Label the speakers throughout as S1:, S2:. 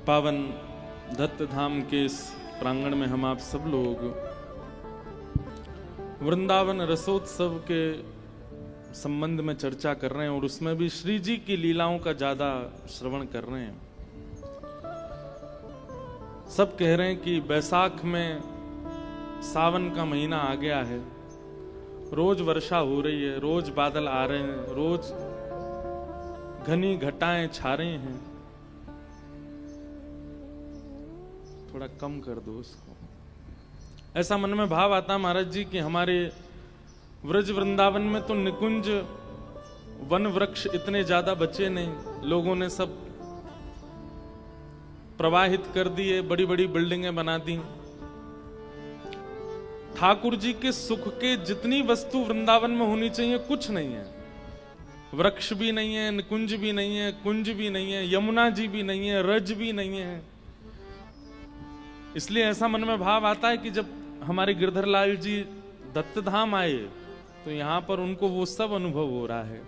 S1: पावन दत्त धाम के इस प्रांगण में हम आप सब लोग वृंदावन रसोत्सव के संबंध में चर्चा कर रहे हैं और उसमें भी श्री जी की लीलाओं का ज्यादा श्रवण कर रहे हैं। सब कह रहे हैं कि बैसाख में सावन का महीना आ गया है, रोज वर्षा हो रही है, रोज बादल आ रहे हैं, रोज घनी घटाएं छा रही हैं। थोड़ा कम कर दो उसको। ऐसा मन में भाव आता महाराज जी कि हमारे व्रज वृंदावन में तो निकुंज वन वृक्ष इतने ज्यादा बचे नहीं, लोगों ने सब प्रवाहित कर दिए, बड़ी बड़ी बिल्डिंगें बना दी। ठाकुर जी के सुख के जितनी वस्तु वृंदावन में होनी चाहिए कुछ नहीं है। वृक्ष भी नहीं है, निकुंज भी नहीं है, कुंज भी नहीं है, यमुना जी भी नहीं है, रज भी नहीं है। इसलिए ऐसा मन में भाव आता है कि जब हमारे गिरधर लाल जी दत्त धाम आए तो यहाँ पर उनको वो सब अनुभव हो रहा है।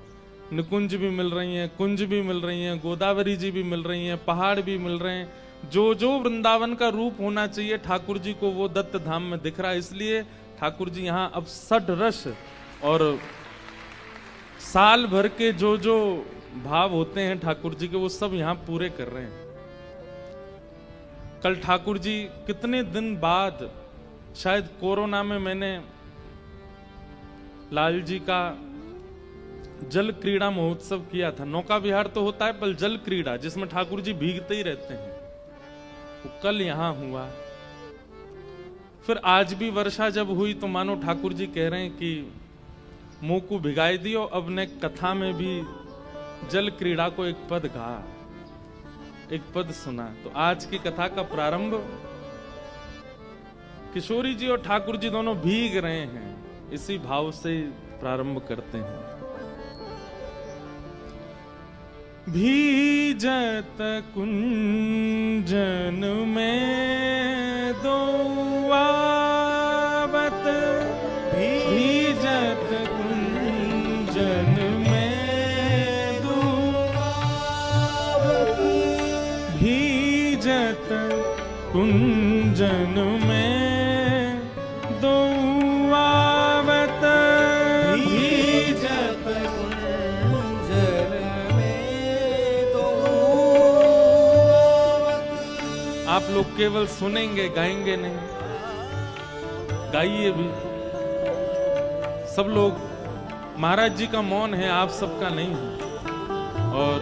S1: निकुंज भी मिल रही हैं, कुंज भी मिल रही हैं, गोदावरी जी भी मिल रही हैं, पहाड़ भी मिल रहे हैं। जो जो वृंदावन का रूप होना चाहिए ठाकुर जी को वो दत्त धाम में दिख रहा है। इसलिए ठाकुर जी यहाँ अब सठ रस और साल भर के जो जो भाव होते हैं ठाकुर जी के वो सब यहाँ पूरे कर रहे हैं। कल ठाकुर जी कितने दिन बाद, शायद कोरोना में मैंने लाल जी का जल क्रीड़ा महोत्सव किया था। नौका विहार तो होता है पर जल क्रीड़ा जिसमें ठाकुर जी भीगते ही रहते हैं, वो कल यहां हुआ। फिर आज भी वर्षा जब हुई तो मानो ठाकुर जी कह रहे हैं कि मुंह को भिगाई दियो, अब ने कथा में भी जल क्रीड़ा को एक पद गा, एक पद सुना। तो आज की कथा का प्रारंभ किशोरी जी और ठाकुर जी दोनों भीग रहे हैं, इसी भाव से प्रारंभ करते हैं। भीजत कुंजन में दो आवत, भीजत कुंजन में दो आवत, भीजत कुंजन में दो आवत, भीजत कुंजन में दो आवत। आप लोग केवल सुनेंगे, गाएंगे नहीं, गाइए भी। सब लोग, महाराज जी का मौन है, आप सबका नहीं है। और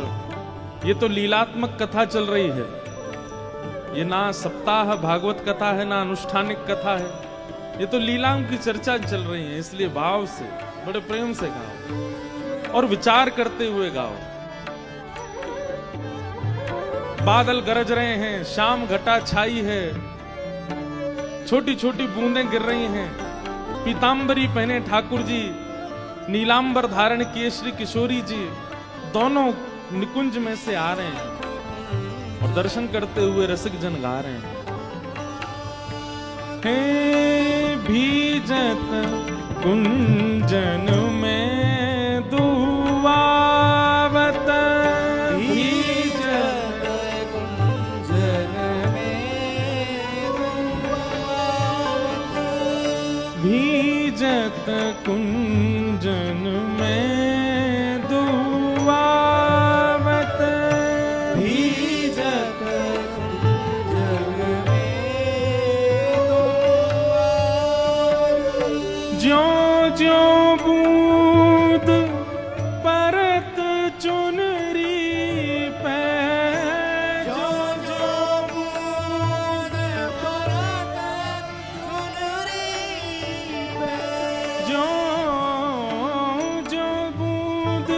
S1: ये तो लीलात्मक कथा चल रही है, ये ना सप्ताह भागवत कथा है ना अनुष्ठानिक कथा है, ये तो लीलाओं की चर्चा चल रही है। इसलिए भाव से, बड़े प्रेम से गाओ और विचार करते हुए गाओ। बादल गरज रहे हैं, शाम घटा छाई है, छोटी छोटी बूंदें गिर रही हैं। पीतांबरी पहने ठाकुर जी, नीलांबर धारण किए श्री किशोरी जी दोनों निकुंज में से आ रहे हैं और दर्शन करते हुए रसिक जन गा रहे हैं। हे भीजत कुंजन में दुआवत, भीजत कुंजन में दुआवत, भीजत कुंजन में दुआवत, भीजत कुंजन में दुआवत। ज्यों ज्यों बूंद परत चुनरी पे, ज्यों ज्यों बूंद परत चुनरी पे, ज्यों ज्यों बूंद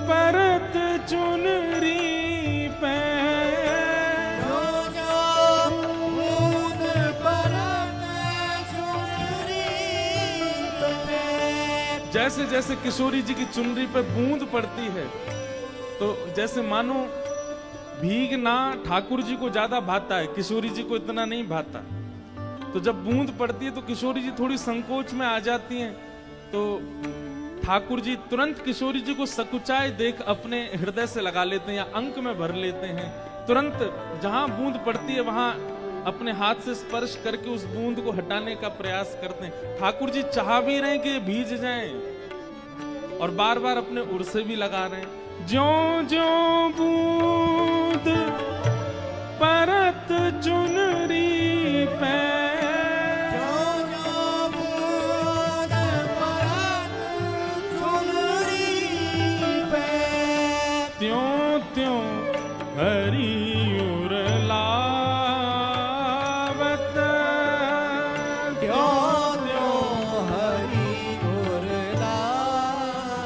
S1: परत चुनरी पे, ज्यों ज्यों बूंद परत चुनरी पे। जैसे जैसे किशोरी जी की चुनरी पे बूंद पड़ती है तो जैसे मानो भीगना ठाकुर जी को ज्यादा भाता है, किशोरी जी को इतना नहीं भाता। तो जब बूंद पड़ती है तो किशोरी जी थोड़ी संकोच में आ जाती हैं। तो ठाकुर जी तुरंत किशोरी जी को सकुचाए देख अपने हृदय से लगा लेते हैं या अंक में भर लेते हैं। तुरंत जहां बूंद पड़ती है वहां अपने हाथ से स्पर्श करके उस बूंद को हटाने का प्रयास करते हैं। ठाकुर जी चाह भी रहे हैं कि भीज जाएं और बार बार अपने उर से भी लगा रहे हैं। ज्यों ज्यों बूंद परत चुनरी पे, त्यों त्यों हरि उर लावत,
S2: त्यों त्यों हरि उर लावत,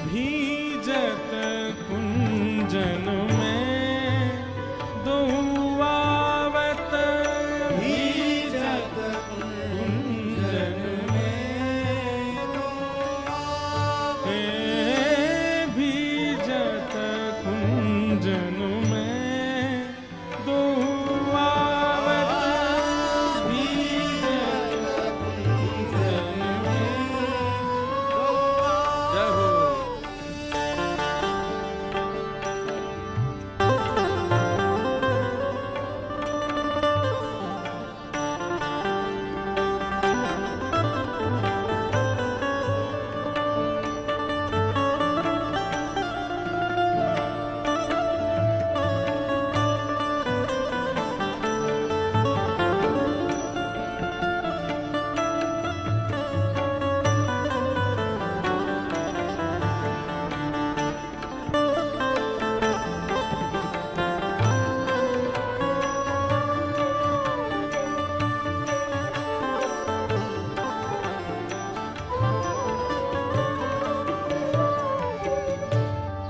S1: भीजत कुंजन में दुआवत,
S2: भीजत कुंजन में दुआवत,
S1: भीजत कुंजन में दुआवत, भीजत कुंजन में दुआवत। जय हो।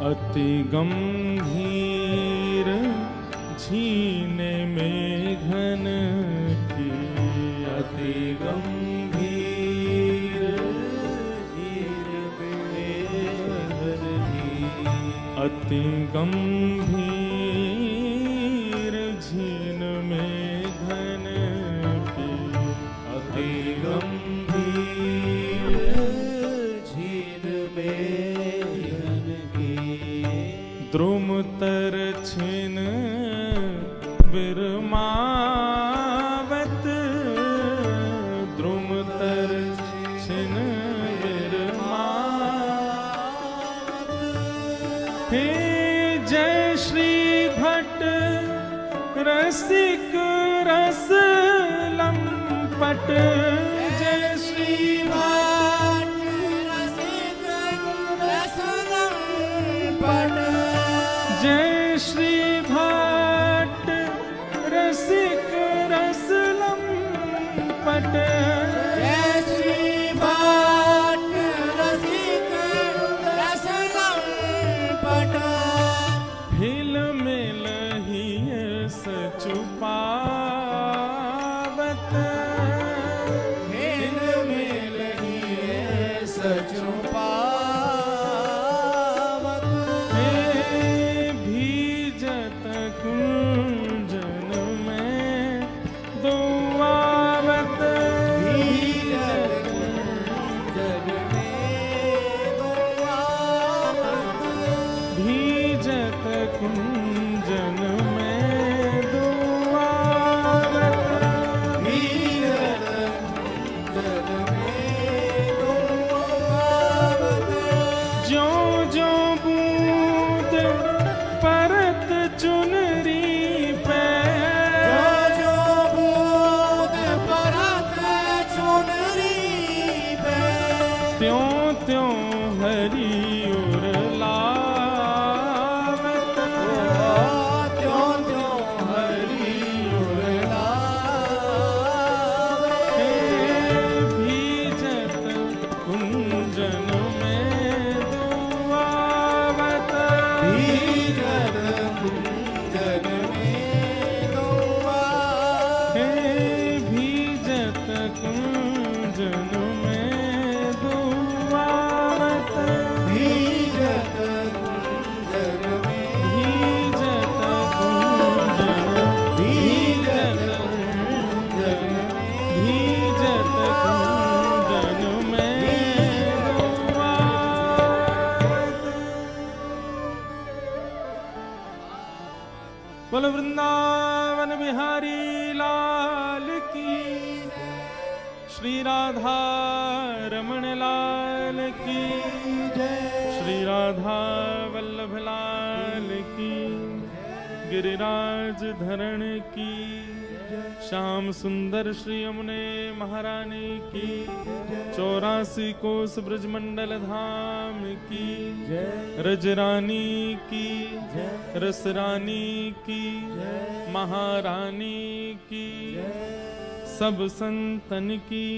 S1: अति गंभीर झीने में घन की, अति गंभीर झीने में घन की, अति गंभीर झीन में घन की, अति गंभीर झीन में द्रुम तर छिन विरमावत, द्रुम तर छिन विरमावत, हे जय श्री भट्ट रसिक रस लंपट, जय श्री भट्ट
S2: रसिक रस लंपट,
S1: जय श्री भट्ट रसिक रस लंपट,
S2: जय श्री भट्ट रसिक रस लंपट,
S1: हिल मिल ही सचुपावत,
S2: हिल मिल ही सचुपावत,
S1: भीजत कुंजन में दुआवत,
S2: भीजत कुंजन में दुआवत,
S1: भीजत कुंजन में दुआवत,
S2: भीजत कुंजन में दुआवत,
S1: ज्यों ज्यों बूंद परत चुनरी पे,
S2: जो बूंद परत चुनरी पे,
S1: त्यों त्यों हरि उर लावत,
S2: त्यों त्यों हरि उर लावत,
S1: भीजत कुंजन में दुआवत,
S2: भीजत कुंजन में दुआवत,
S1: भीजत कुंजन में दुआवत,
S2: भीजत कुंजन में
S1: भीजत कुंजन,
S2: भीजत
S1: भीजत
S2: कुंजन में
S1: भीजत कुंजन श्री राधा रमण लाल की
S2: जय,
S1: श्री राधा वल्लभ लाल की, गिरिराज धरण की, श्याम सुंदर श्री यमुने महारानी की, 84 कोस ब्रजमंडल धाम की, रजरानी की, रसरानी की, महारानी की, सब संतन की,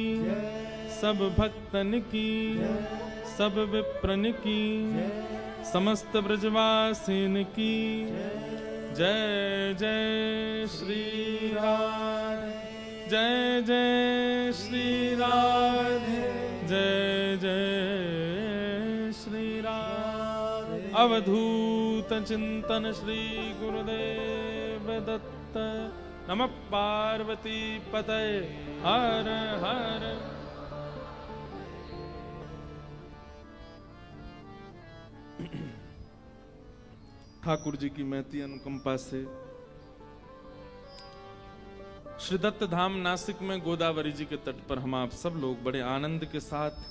S1: सब भक्तन की, सब विप्रन की, समस्त ब्रजवासिन की, जय जय श्री राधे, जय जय श्री राधे, जय जय श्री राधे। अवधूत चिंतन श्री गुरुदेव दत्त। नमः पार्वती पतये हर हर। ठाकुर जी की महती अनुकंपा से श्री दत्त धाम नासिक में गोदावरी जी के तट पर हम आप सब लोग बड़े आनंद के साथ,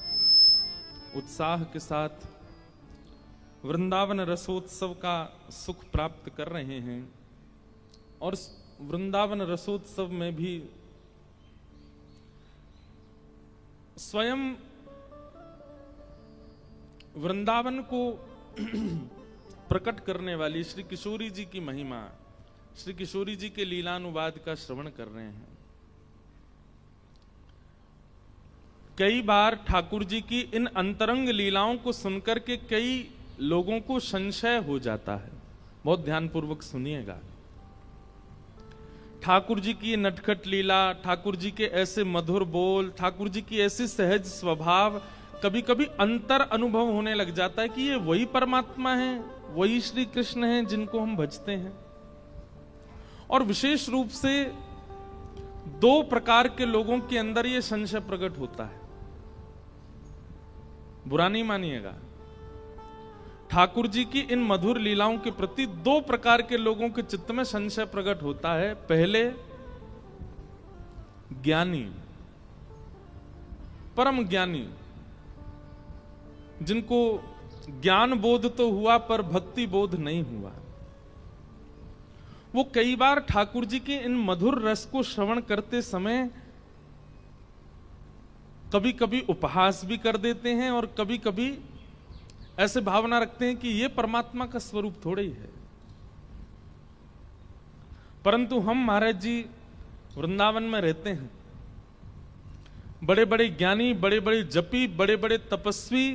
S1: उत्साह के साथ वृंदावन रसोत्सव का सुख प्राप्त कर रहे हैं। और वृंदावन रसोत्सव में भी स्वयं वृंदावन को प्रकट करने वाली श्री किशोरी जी की महिमा, श्री किशोरी जी के लीलानुवाद का श्रवण कर रहे हैं। कई बार ठाकुर जी की इन अंतरंग लीलाओं को सुनकर के कई लोगों को संशय हो जाता है। बहुत ध्यानपूर्वक सुनिएगा। ठाकुर जी की नटखट लीला, ठाकुर जी के ऐसे मधुर बोल, ठाकुर जी की ऐसी सहज स्वभाव, कभी कभी अंतर अनुभव होने लग जाता है कि ये वही परमात्मा है, वही श्री कृष्ण हैं जिनको हम भजते हैं। और विशेष रूप से दो प्रकार के लोगों के अंदर ये संशय प्रकट होता है। बुरा नहीं मानिएगा, ठाकुर जी की इन मधुर लीलाओं के प्रति दो प्रकार के लोगों के चित्त में संशय प्रकट होता है। पहले ज्ञानी, परम ज्ञानी, जिनको ज्ञान बोध तो हुआ पर भक्ति बोध नहीं हुआ। वो कई बार ठाकुर जी के इन मधुर रस को श्रवण करते समय कभी कभी उपहास भी कर देते हैं और कभी कभी ऐसे भावना रखते हैं कि ये परमात्मा का स्वरूप थोड़े ही है। परंतु हम महाराज जी वृंदावन में रहते हैं, बड़े बड़े ज्ञानी, बड़े बड़े जपी, बड़े बड़े तपस्वी,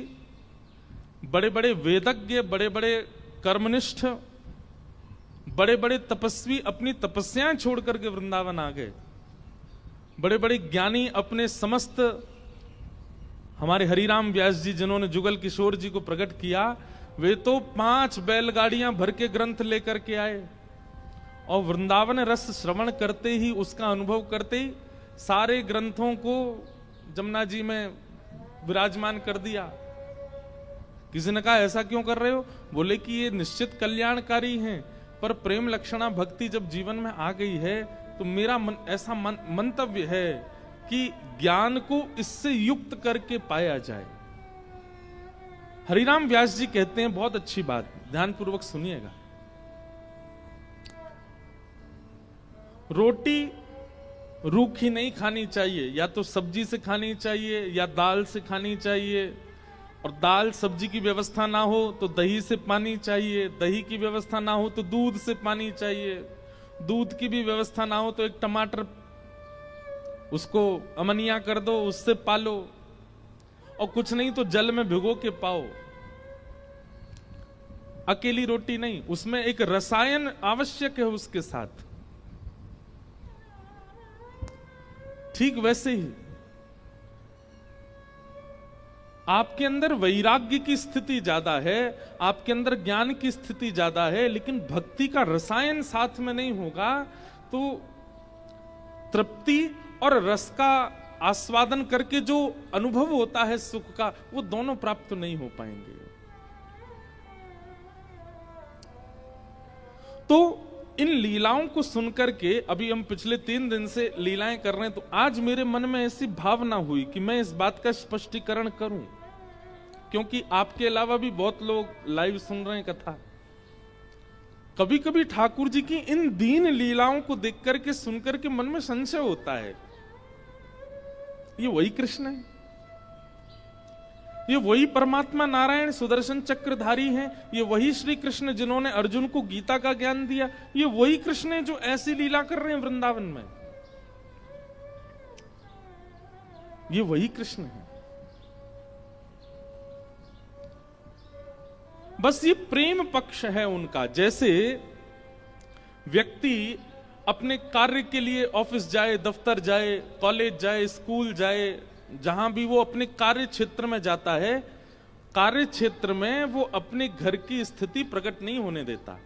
S1: बड़े बड़े वेदज्ञ, बड़े बड़े कर्मनिष्ठ, बड़े बड़े तपस्वी अपनी तपस्याएं छोड़ करके वृंदावन आ गए। बड़े बड़े ज्ञानी अपने समस्त, हमारे हरिराम व्यास जी जिन्होंने जुगल किशोर जी को प्रकट किया, वे तो 5 बैलगाड़ियां भर के ग्रंथ लेकर के आए और वृंदावन रस श्रवण करते ही, उसका अनुभव करते ही सारे ग्रंथों को जमुना जी में विराजमान कर दिया। किसी ने कहा ऐसा क्यों कर रहे हो? बोले कि ये निश्चित कल्याणकारी हैं, पर प्रेम लक्षणा भक्ति जब जीवन में आ गई है तो मेरा ऐसा मंतव्य है कि ज्ञान को इससे युक्त करके पाया जाए। हरिराम व्यास जी कहते हैं बहुत अच्छी बात, ध्यानपूर्वक सुनिएगा। रोटी रूखी नहीं खानी चाहिए, या तो सब्जी से खानी चाहिए या दाल से खानी चाहिए। और दाल सब्जी की व्यवस्था ना हो तो दही से पानी चाहिए, दही की व्यवस्था ना हो तो दूध से पानी चाहिए, दूध की भी व्यवस्था ना हो तो एक टमाटर उसको अमनिया कर दो, उससे पालो, और कुछ नहीं तो जल में भिगो के पाओ। अकेली रोटी नहीं, उसमें एक रसायन आवश्यक है उसके साथ। ठीक वैसे ही आपके अंदर वैराग्य की स्थिति ज्यादा है, आपके अंदर ज्ञान की स्थिति ज्यादा है, लेकिन भक्ति का रसायन साथ में नहीं होगा तो तृप्ति और रस का आस्वादन करके जो अनुभव होता है सुख का, वो दोनों प्राप्त नहीं हो पाएंगे। तो इन लीलाओं को सुनकर के, अभी हम पिछले 3 दिन से लीलाएं कर रहे हैं, तो आज मेरे मन में ऐसी भावना हुई कि मैं इस बात का स्पष्टीकरण करूं, क्योंकि आपके अलावा भी बहुत लोग लाइव सुन रहे हैं कथा। कभी कभी ठाकुर जी की इन दीन लीलाओं को देख करके, सुन करके मन में संशय होता है, ये वही कृष्ण है, ये वही परमात्मा नारायण सुदर्शन चक्रधारी हैं, ये वही श्री कृष्ण जिन्होंने अर्जुन को गीता का ज्ञान दिया, ये वही कृष्ण है जो ऐसी लीला कर रहे हैं वृंदावन में, ये वही कृष्ण है। बस ये प्रेम पक्ष है उनका। जैसे व्यक्ति अपने कार्य के लिए ऑफिस जाए, दफ्तर जाए, कॉलेज जाए, स्कूल जाए, जहां भी वो अपने कार्य क्षेत्र में जाता है, कार्य क्षेत्र में वो अपने घर की स्थिति प्रकट नहीं होने देता।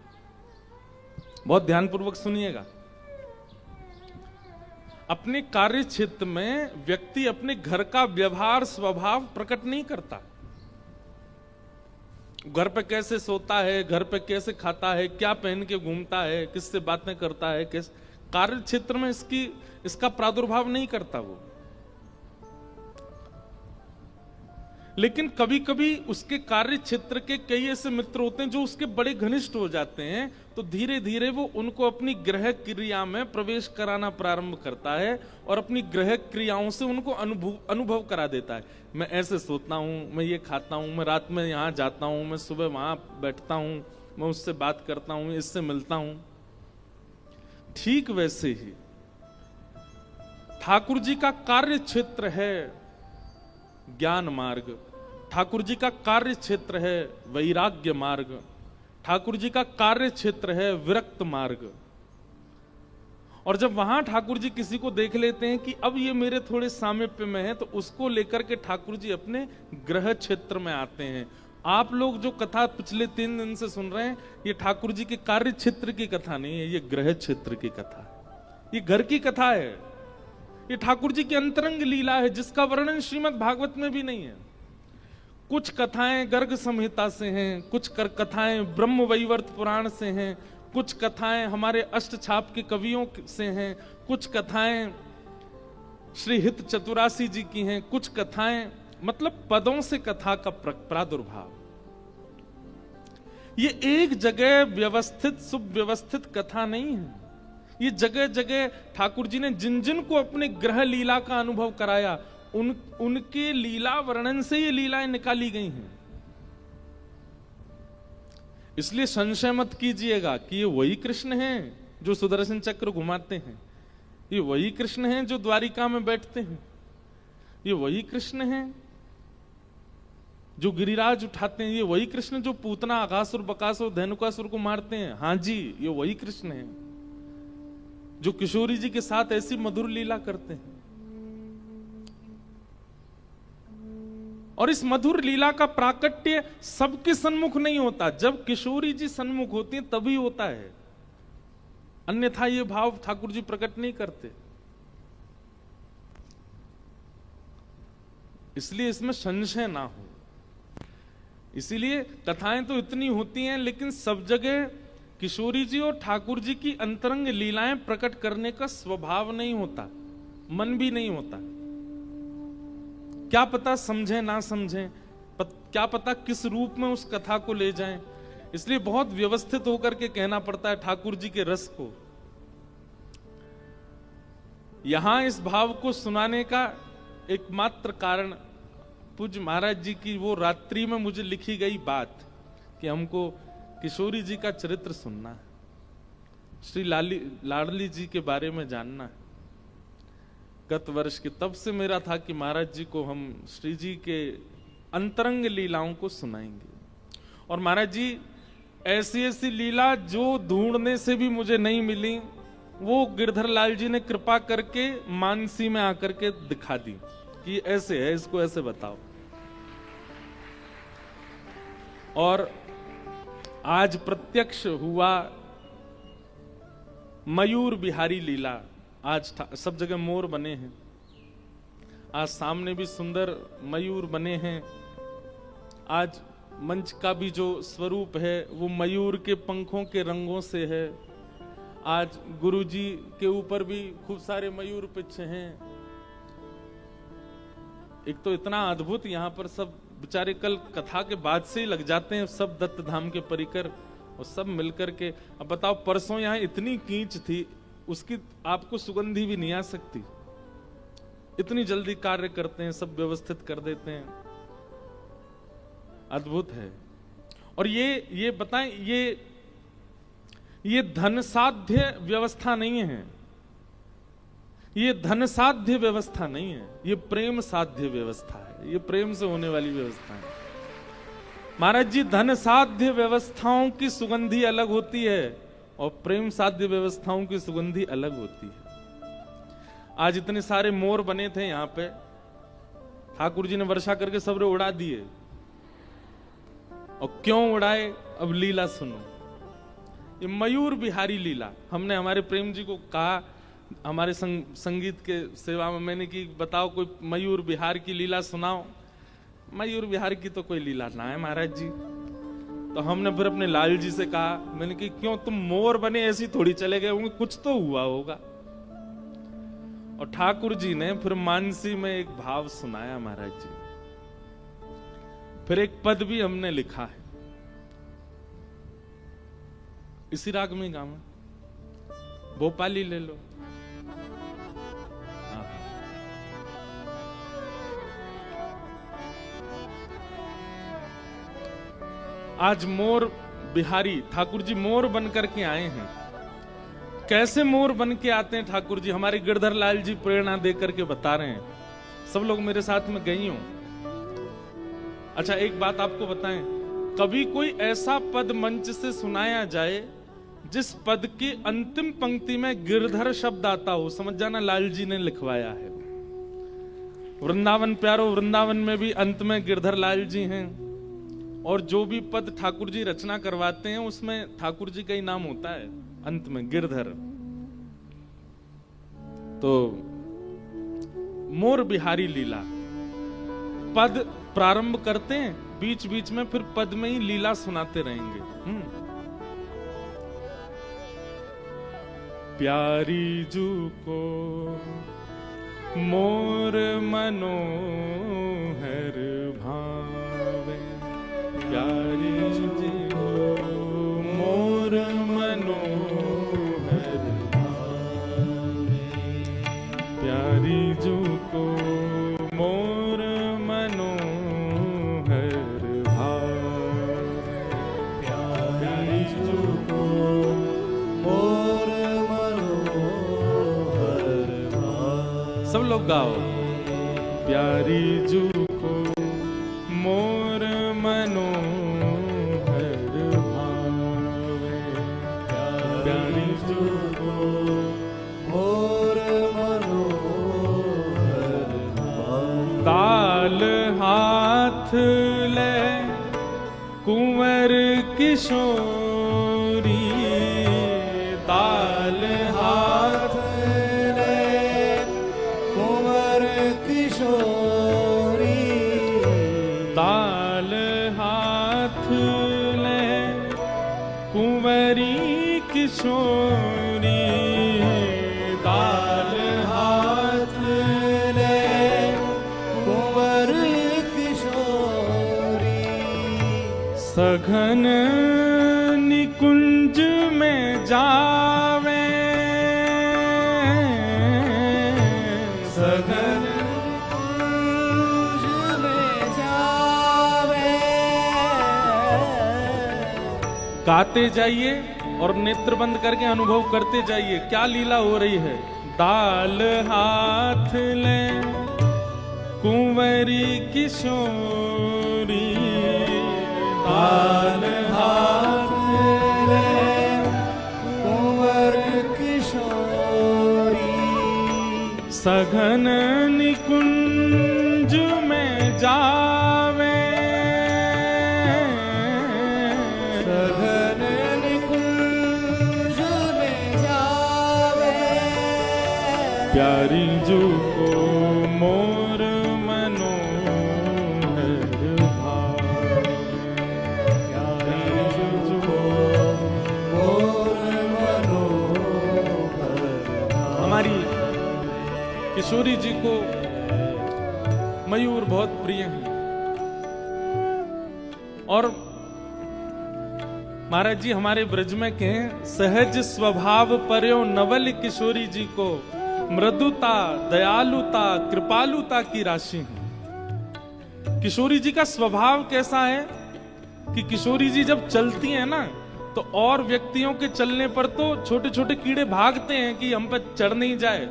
S1: बहुत ध्यानपूर्वक सुनिएगा। अपने कार्य क्षेत्र में व्यक्ति अपने घर का व्यवहार स्वभाव प्रकट नहीं करता। घर पे कैसे सोता है, घर पे कैसे खाता है, क्या पहन के घूमता है, किससे बातें करता है, किस कार्य क्षेत्र में इसका प्रादुर्भाव नहीं करता वो। लेकिन कभी कभी उसके कार्य क्षेत्र के कई ऐसे मित्र होते हैं जो उसके बड़े घनिष्ठ हो जाते हैं, तो धीरे धीरे वो उनको अपनी गृह क्रिया में प्रवेश कराना प्रारंभ करता है और अपनी गृह क्रियाओं से उनको अनुभव करा देता है। मैं ऐसे सोता हूं, मैं ये खाता हूं, मैं रात में यहां जाता हूं, मैं सुबह वहां बैठता हूं, मैं उससे बात करता हूं, इससे मिलता हूं। ठीक वैसे ही ठाकुर जी का कार्य क्षेत्र है ज्ञान मार्ग, ठाकुर जी का कार्य क्षेत्र है वैराग्य मार्ग, ठाकुर जी का कार्य क्षेत्र है विरक्त मार्ग। और जब वहां ठाकुर जी किसी को देख लेते हैं कि अब ये मेरे थोड़े सामीप्य में है, तो उसको लेकर के ठाकुर जी अपने गृह क्षेत्र में आते हैं। आप लोग जो कथा पिछले 3 दिन से सुन रहे हैं, ये ठाकुर जी के कार्य क्षेत्र की कथा नहीं है, ये गृह क्षेत्र की कथा है, ये घर की कथा है, ये ठाकुर जी की अंतरंग लीला है जिसका वर्णन श्रीमद् भागवत में भी नहीं है। कुछ कथाएं गर्ग संहिता से हैं, कुछ कथाएं ब्रह्म वैवर्त पुराण से हैं, कुछ कथाएं हमारे अष्टछाप के कवियों से हैं, कुछ कथाएं श्री हित चतुरासी जी की हैं, कुछ कथाएं, मतलब पदों से कथा का प्रादुर्भाव। ये एक जगह व्यवस्थित सुव्यवस्थित कथा नहीं है। ये जगह जगह ठाकुर जी ने जिन जिन को अपने गृह लीला का अनुभव कराया, उनके लीला वर्णन से ये लीलाएं निकाली गई हैं। इसलिए संशय मत कीजिएगा कि ये वही कृष्ण हैं जो सुदर्शन चक्र घुमाते हैं, ये वही कृष्ण हैं जो द्वारिका में बैठते हैं, ये वही कृष्ण हैं जो गिरिराज उठाते हैं, ये वही कृष्ण जो पूतना अघासुर बकासुर धेनुकासुर को मारते हैं। हां जी, ये वही कृष्ण हैं जो किशोरी जी के साथ ऐसी मधुर लीला करते हैं। और इस मधुर लीला का प्राकट्य सबके सन्मुख नहीं होता, जब किशोरी जी सन्मुख होती हैं तभी होता है, अन्यथा ये भाव ठाकुर जी प्रकट नहीं करते। इसलिए इसमें संशय ना हो। इसीलिए कथाएं तो इतनी होती हैं, लेकिन सब जगह किशोरी जी और ठाकुर जी की अंतरंग लीलाएं प्रकट करने का स्वभाव नहीं होता, मन भी नहीं होता। क्या पता समझें ना समझें, क्या पता किस रूप में उस कथा को ले जाएं। इसलिए बहुत व्यवस्थित होकर के कहना पड़ता है ठाकुर जी के रस को। यहां इस भाव को सुनाने का एकमात्र कारण पूज्य महाराज जी की वो रात्रि में मुझे लिखी गई बात कि हमको किशोरी जी का चरित्र सुनना है, श्री लाडली जी के बारे में जानना है। गत वर्ष के तब से मेरा था कि महाराज जी को हम श्री जी के अंतरंग लीलाओं को सुनाएंगे। और महाराज जी ऐसी ऐसी लीला जो ढूंढने से भी मुझे नहीं मिली, वो गिरधर लाल जी ने कृपा करके मानसी में आकर के दिखा दी कि ऐसे है, इसको ऐसे बताओ। और आज प्रत्यक्ष हुआ मयूर बिहारी लीला। आज सब जगह मोर बने हैं, आज सामने भी सुंदर मयूर बने हैं। आज मंच का भी जो स्वरूप है वो मयूर के पंखों के रंगों से है। आज गुरुजी के ऊपर भी खूब सारे मयूर पिच्छ हैं। एक तो इतना अद्भुत, यहाँ पर सब बेचारे कल कथा के बाद से ही लग जाते हैं, सब दत्त धाम के परिकर और सब मिलकर के। अब बताओ, परसों यहाँ इतनी कींच थी, उसकी आपको सुगंधी भी नहीं आ सकती। इतनी जल्दी कार्य करते हैं, सब व्यवस्थित कर देते हैं, अद्भुत है। और ये बताएं, ये धन साध्य व्यवस्था नहीं है, ये धन साध्य व्यवस्था नहीं है, ये प्रेम साध्य व्यवस्था है, ये प्रेम से होने वाली व्यवस्था है। महाराज जी, धन साध्य व्यवस्थाओं की सुगंधी अलग होती है और प्रेम साध्य व्यवस्थाओं की सुगंधी अलग होती है। आज इतने सारे मोर बने थे यहाँ पे, ठाकुर जी ने वर्षा करके सबरे उड़ा दिए। और क्यों उड़ाए, अब लीला सुनो। ये मयूर बिहारी लीला, हमने हमारे प्रेम जी को कहा, हमारे संगीत के सेवा में मैंने कि बताओ कोई मयूर बिहार की लीला सुनाओ। मयूर बिहार की तो कोई लीला ना है महाराज जी। तो हमने फिर अपने लाल जी से कहा, मैंने कि क्यों तुम मोर बने ऐसी थोड़ी चले गए होंगे, कुछ तो हुआ होगा। और ठाकुर जी ने फिर मानसी में एक भाव सुनाया महाराज जी। फिर एक पद भी हमने लिखा है, इसी राग में गामा, भोपाली ले लो। आज मोर बिहारी ठाकुर जी मोर बन करके आए हैं। कैसे मोर बन के आते हैं ठाकुर जी, हमारे गिरधर लाल जी प्रेरणा दे करके बता रहे हैं। सब लोग मेरे साथ में गई हो। अच्छा, एक बात आपको बताएं, कभी कोई ऐसा पद मंच से सुनाया जाए जिस पद की अंतिम पंक्ति में गिरधर शब्द आता हो, समझ जाना लाल जी ने लिखवाया है। वृंदावन प्यारो, वृंदावन में भी अंत में गिरधर लाल जी हैं। और जो भी पद ठाकुर जी रचना करवाते हैं उसमें ठाकुर जी का ही नाम होता है अंत में, गिरधर। तो मोर बिहारी लीला, पद प्रारंभ करते हैं, बीच बीच में फिर पद में ही लीला सुनाते रहेंगे। प्यारी जू को मोर मनोहर भावे, प्यारी जू को मोर मनोहर भावे, प्यारी जू को मोर मनोहर भावे, प्यारी जू को मोर मनोहर भावे। सब लोग गाओ, प्यारी जू को मोर मनोहर भावे, प्यारी जू को मोर मनोहर भावे। ताल हाथ ले कुंवर किशोरी, ताल हाथ ले कुंवर किशोरी, ताल हाथ ले कुंवरी किशोरी, ताल हाथ ले कुंवर किशोरी। सघन निकुंज में जावे, सघन निकुंज में जावे। गाते जाइए और नेत्र बंद करके अनुभव करते जाइए क्या लीला हो रही है। दाल हाथ ले कुंवरी किशोरी, दाल हाथ ले कुंवर किशोरी। सघन निकुंज में जावे, सघन निकुंज में जावे। प्यारी जू को मोर मनोहर भावे, प्यारी जू को मोर मनोहर किशोरी जी को मयूर बहुत प्रिय हैं। और महाराज जी हमारे ब्रज में कहें, सहज स्वभाव पर्यो नवल किशोरी जी को मृदुता, दयालुता, कृपालुता की राशि है। किशोरी जी का स्वभाव कैसा है कि किशोरी जी जब चलती हैं ना, तो और व्यक्तियों के चलने पर तो छोटे छोटे कीड़े भागते हैं कि हम पर चढ़ नहीं जाए,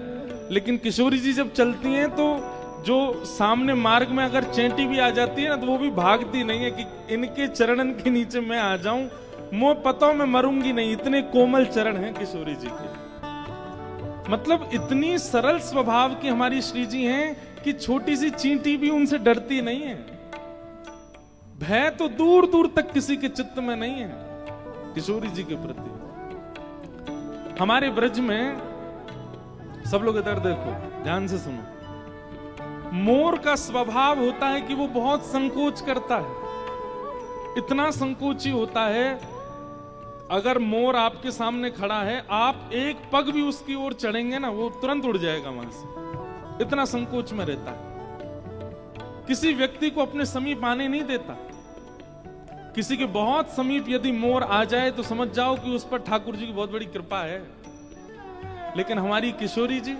S1: लेकिन किशोरी जी जब चलती हैं तो जो सामने मार्ग में अगर चेंटी भी आ जाती है ना, तो वो भी भागती नहीं है कि इनके चरणन के नीचे मैं आ जाऊं, मुझे पता मैं मरूंगी नहीं। इतने कोमल चरण हैं किशोरी जी के। मतलब इतनी सरल स्वभाव की हमारी श्री जी हैं कि छोटी सी चींटी भी उनसे डरती नहीं है। भय तो दूर दूर तक किसी के चित्त में नहीं है किशोरी जी के प्रति। हमारे ब्रज में सब लोग इधर देखो, ध्यान से सुनो। मोर का स्वभाव होता है कि वो बहुत संकोच करता है, इतना संकोची होता है। अगर मोर आपके सामने खड़ा है, आप एक पग भी उसकी ओर चढ़ेंगे ना, वो तुरंत उड़ जाएगा वहां से, इतना संकोच में रहता है। किसी व्यक्ति को अपने समीप आने नहीं देता। किसी के बहुत समीप यदि मोर आ जाए तो समझ जाओ कि उस पर ठाकुर जी की बहुत बड़ी कृपा है। लेकिन हमारी किशोरी जी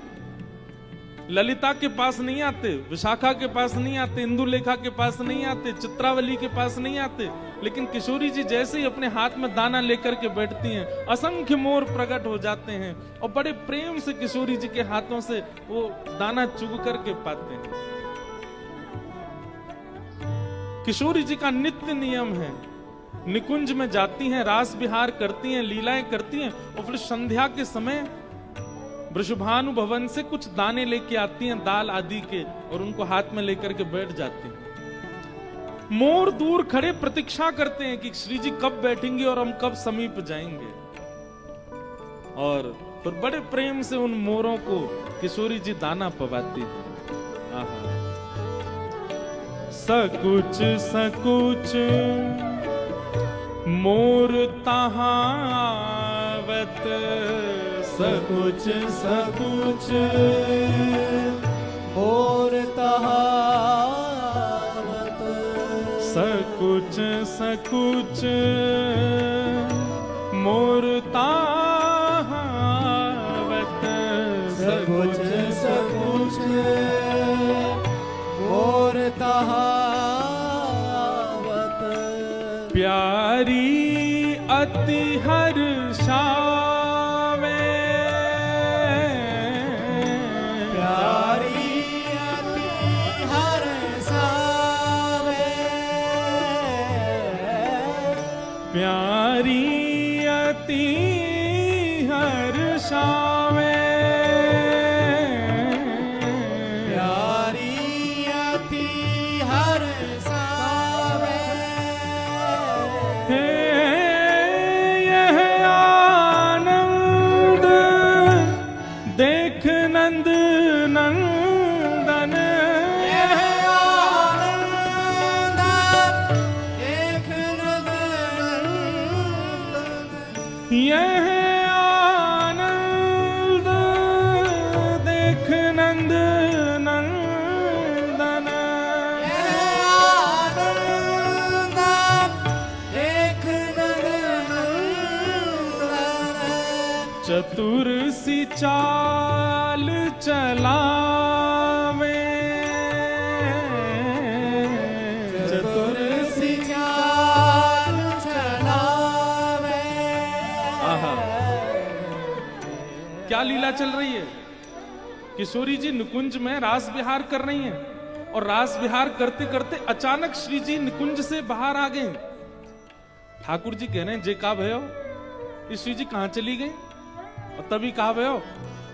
S1: ललिता के पास नहीं आते, विशाखा के पास नहीं आते, इंदुलेखा के पास नहीं आते, चित्रावली के पास नहीं आते, लेकिन किशोरी जी जैसे ही अपने हाथ में दाना लेकर के बैठती हैं, असंख्य मोर प्रकट हो जाते हैं और बड़े प्रेम से किशोरी जी के हाथों से वो दाना चुग करके पाते हैं। किशोरी जी का नित्य नियम है, निकुंज में जाती हैं, रास विहार करती हैं, लीलाएं करती हैं और फिर संध्या के समय वृषभानु भवन से कुछ दाने लेके आती हैं, दाल आदि के, और उनको हाथ में लेकर के बैठ जाती हैं। मोर दूर खड़े प्रतीक्षा करते हैं कि श्री जी कब बैठेंगे और हम कब समीप जाएंगे। और फिर बड़े प्रेम से उन मोरों को किशोरी जी दाना पवाती हैं। आहा। सकुच सकुच मोर तहावत,
S2: सकुच सकुच मोर तहावत,
S1: सकुच सकुच मोर तहावत,
S2: सकुच सकुच मोर तहावत,
S1: प्यारी अति हर्षावे,
S2: प्यारी अति हर्षावे,
S1: प्यारी अति हर्षावे,
S2: प्यारी अति हर्षावे,
S1: हे यह आनंद देख नंद नंदन,
S2: यह आनंद देख नंदन,
S1: यह आनंद देख नंद नंदन,
S2: यह आनंद देख नंदन,
S1: चतुर सी चाल चलावे,
S2: चतुर सी चाल चलावे।
S1: आहा। क्या लीला चल रही है? किशोरी जी निकुंज में रास विहार कर रही हैं और रास विहार करते करते अचानक श्री जी निकुंज से बाहर आ गए। ठाकुर जी कह रहे हैं, जे का भयो, ये श्री जी कहां चली गई? और तभी कहा भयो,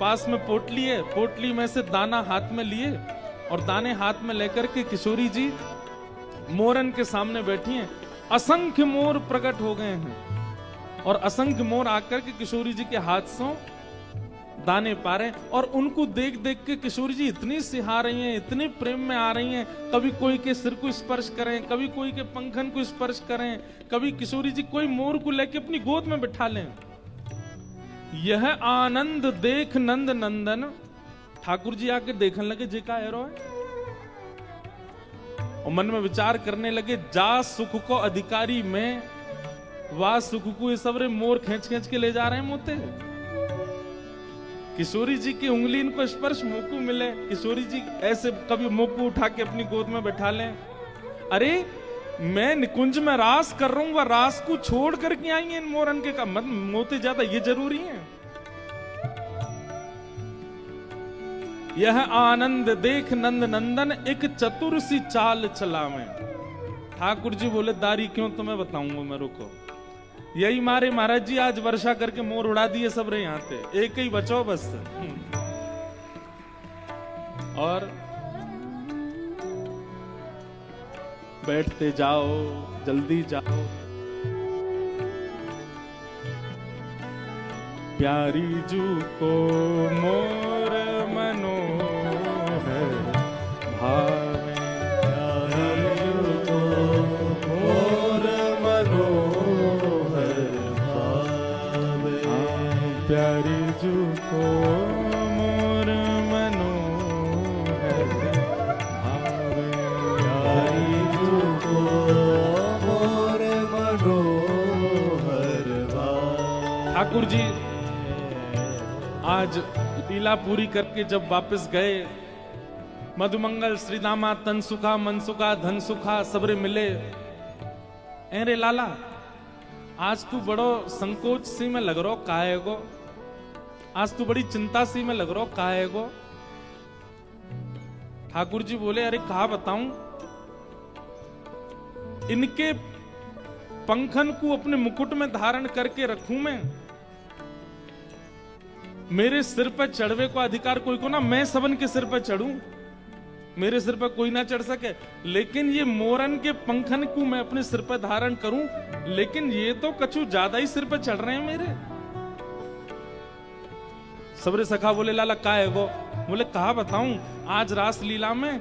S1: पास में पोटली है, पोटली में से दाना हाथ में लिए और दाने हाथ में लेकर के किशोरी जी मोरन के सामने बैठी हैं। असंख्य मोर प्रकट हो गए हैं और असंख्य मोर आकर के किशोरी जी के हाथ से दाने पा रहे हैं और उनको देख देख के किशोरी जी इतनी सिहा रही हैं, इतने प्रेम में आ रही हैं। कभी कोई के सिर को स्पर्श करें, कभी कोई के पंखन को स्पर्श करें, कभी किशोरी जी कोई मोर को लेके अपनी गोद में बिठा लें। यह आनंद देख नंद नंदन ठाकुर जी आके देखने लगे जे का एरो है, और मन में विचार करने लगे, जा सुख को अधिकारी में, वाह सुख को ये सबरे मोर खींच खींच के ले जा रहे हैं मोते। किशोरी जी की उंगली इनको स्पर्श मुंह को मिले, किशोरी जी ऐसे कभी मुंह को उठा के अपनी गोद में बैठा लें। अरे मैं निकुंज में रास कर रहा हूं, वह रास को छोड़ करके आई इन मोरन के का मत मोते ज्यादा ये जरूरी है। यह आनंद देख नंद नंदन एक चतुर सी चाल चला में। ठाकुर जी बोले दारी क्यों तुम्हें बताऊंगा मैं, रुको। यही मारे महाराज जी आज वर्षा करके मोर उड़ा दिए सब रे, यहाँ थे एक ही बचो बस। और बैठते जाओ जल्दी जाओ, प्यारी जू को मोर मनोहर भावे,
S2: प्यारी जू को मोर मनोहर भावे,
S1: प्यारी जू को मोर मनोहर भावे,
S2: प्यारी जू को मोर मनोहर भावे।
S1: ठाकुर जी आज लीला पूरी करके जब वापस गए, मधुमंगल श्रीदामा तनसुखा मनसुखा धनसुखा सबरे मिले। अरे लाला आज तू बड़ो संकोच सी में लग रहो काहे गो, आज तू बड़ी चिंता सी में लग रहो काहे गो। ठाकुर जी बोले अरे कहा बताऊं, इनके पंखन को अपने मुकुट में धारण करके रखूं मैं, मेरे सिर पर चढ़वे को अधिकार कोई को ना, मैं सबन के सिर पर चढ़ूं, मेरे सिर पर कोई ना चढ़ सके, लेकिन ये मोरन के पंखन को मैं अपने सिर पर धारण करूं, लेकिन ये तो कछु ज्यादा ही सिर पर चढ़ रहे हैं मेरे। सबरे सखा बोले लाला का है वो, बोले कहा बताऊं, आज रास लीला में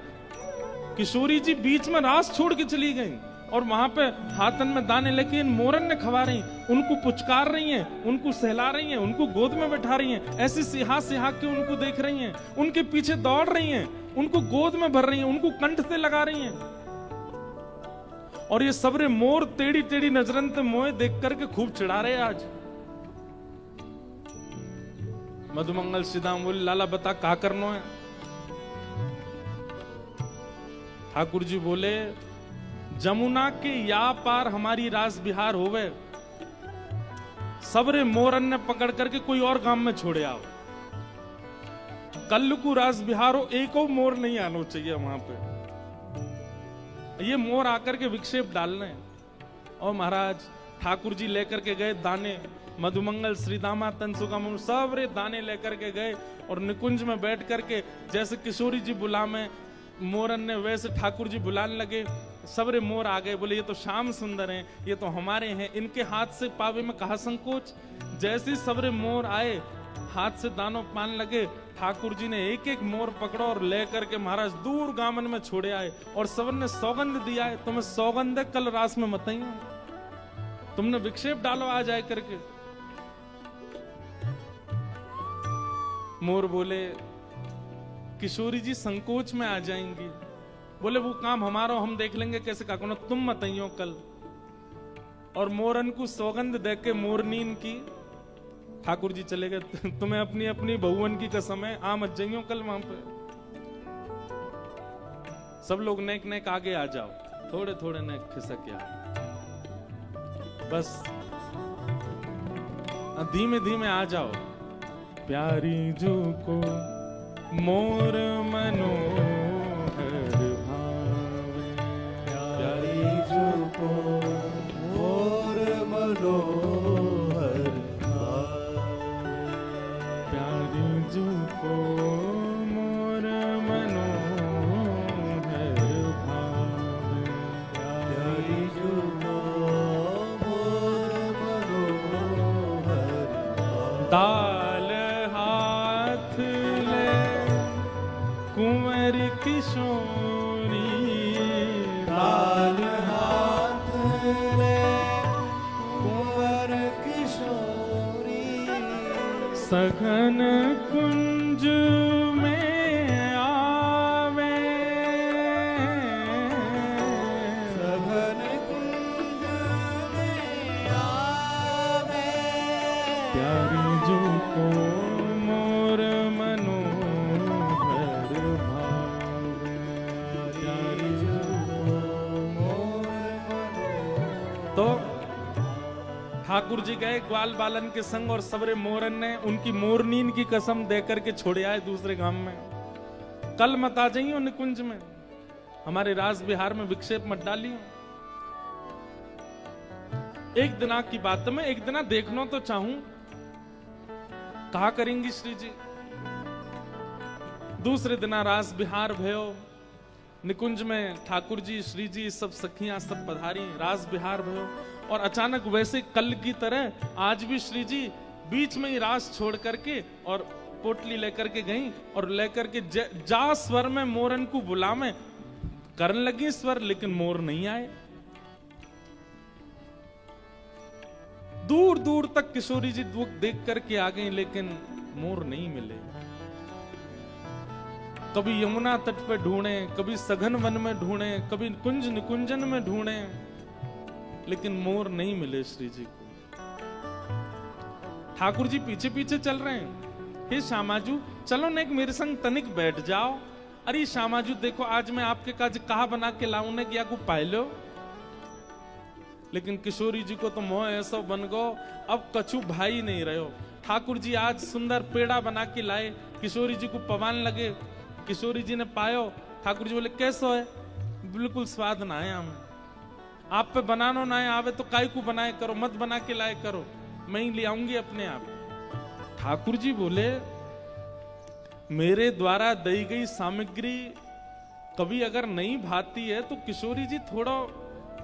S1: किशोरी जी बीच में रास छोड़ के चली गई, और वहां पे हाथन में दाने लेके इन मोरन ने खवा रही, उनको पुचकार रही हैं, उनको सहला रही हैं, उनको गोद में बैठा रही हैं, ऐसी सिहा सिहा के उनको देख रही हैं, उनके पीछे दौड़ रही हैं, उनको गोद में भर रही हैं, उनको कंठ से लगा रही हैं। और ये सबरे मोर टेढ़ी टेढ़ी नजरन ते मोए देख करके खूब चिढ़ा रहे आज। मधुमंगल श्रीदाम बोले लाला बता का करना है। ठाकुर जी बोले जमुना के या पार हमारी रास बिहार होवे, सबरे मोरन ने पकड़ करके कोई और गांव में छोड़े आओ, कल को रास बिहार हो, एक और मोर नहीं आना चाहिए वहां पे, ये मोर आकर के विक्षेप डालने। और महाराज ठाकुर जी लेकर के गए दाने, मधुमंगल श्रीदामा तनसुखा सबरे दाने लेकर के गए, और निकुंज में बैठ करके जैसे किशोरी जी बुला में मोरन ने वैसे ठाकुर जी बुलाने लगे। सबरे मोर आ गए, बोले ये तो श्याम सुंदर हैं, ये तो हमारे हैं, इनके हाथ से पावे में कहा संकोच। जैसे सबरे मोर आए हाथ से दानों पान लगे, ठाकुर जी ने एक एक मोर पकड़ो और ले करके महाराज दूर गामन में छोड़े आए, और सबन ने सौगंध दिया है, तुम्हें सौगंध है कल रास में मत आइयो, तुमने विक्षेप डालो आ जाए करके। मोर बोले किशोरी जी संकोच में आ जाएंगी, बोले वो काम हमारा हम देख लेंगे कैसे का कोनो, तुम मत आइयो कल। और मोरन को सौगंध दे के मोरनीन की ठाकुर जी चले गए, तुम्हें अपनी अपनी बहुवन की कसम है, आ मत जाइयो कल वहां पे। सब लोग नेक नेक आगे आ जाओ, थोड़े थोड़े नेक खिसक आओ, बस धीमे धीमे आ जाओ। प्यारी जू को मोर मनोहर भावे,
S2: प्यारी जू को मोर मनोहर भावे,
S1: प्यारी जू को मोर मनोहर भावे,
S2: प्यारी जू को मोर मनोहर भावे।
S1: ताल हाथ ले कुंवर किशोरी,
S2: ताल हाथ ले कुंवर किशोरी,
S1: सघन कुंज में ठाकुर जी गए ग्वाल बालन के संग और सबरे मोरन ने उनकी मोरनीन की कसम देकर के छोड़े आए दूसरे गांव में। कल मत आ जाइयो निकुंज में, हमारे राज बिहार में विक्षेप मत डालियो। एक दिना की बात में एक दिना देखना तो चाहूं, कहा करेंगी श्री जी। दूसरे दिना रास बिहार भयो, निकुंज में ठाकुर जी श्री जी सब सखियां सब पधारी, रास बिहार भयो। और अचानक वैसे कल की तरह आज भी श्री जी बीच में ही रास छोड़ करके और पोटली लेकर के गई और लेकर के जा स्वर में मोरन को बुलावे करने लगी स्वर, लेकिन मोर नहीं आए। दूर दूर तक किशोरी जी दुख देख करके आ गई, लेकिन मोर नहीं मिले। कभी यमुना तट पे ढूंढे, कभी सघन वन में ढूंढे, कभी कुंज निकुंजन में ढूंढे, लेकिन मोर नहीं मिले श्री जी को। ठाकुर जी पीछे पीछे चल रहे हैं। हे श्यामाजू चलो ने मेरे संग तनिक बैठ जाओ। अरे श्यामाजू देखो आज मैं आपके काज कहा बना के लाऊं ने क्या को पाए लो। लेकिन किशोरी जी को तो मोह ऐसा बन गो, अब कछु भाई नहीं रहो। ठाकुर जी आज सुंदर पेड़ा बना के लाए, किशोरी जी को पवान लगे। किशोरी जी ने पायो, ठाकुर जी बोले कैसो है? बिल्कुल स्वाद ना है हमें, आप पे बनानो ना है आवे तो काय को बनाए करो, मत बना के लाए करो, मैं ही ले आऊंगी अपने आप। ठाकुर जी बोले मेरे द्वारा दी गई सामग्री कभी अगर नहीं भाती है तो किशोरी जी थोड़ा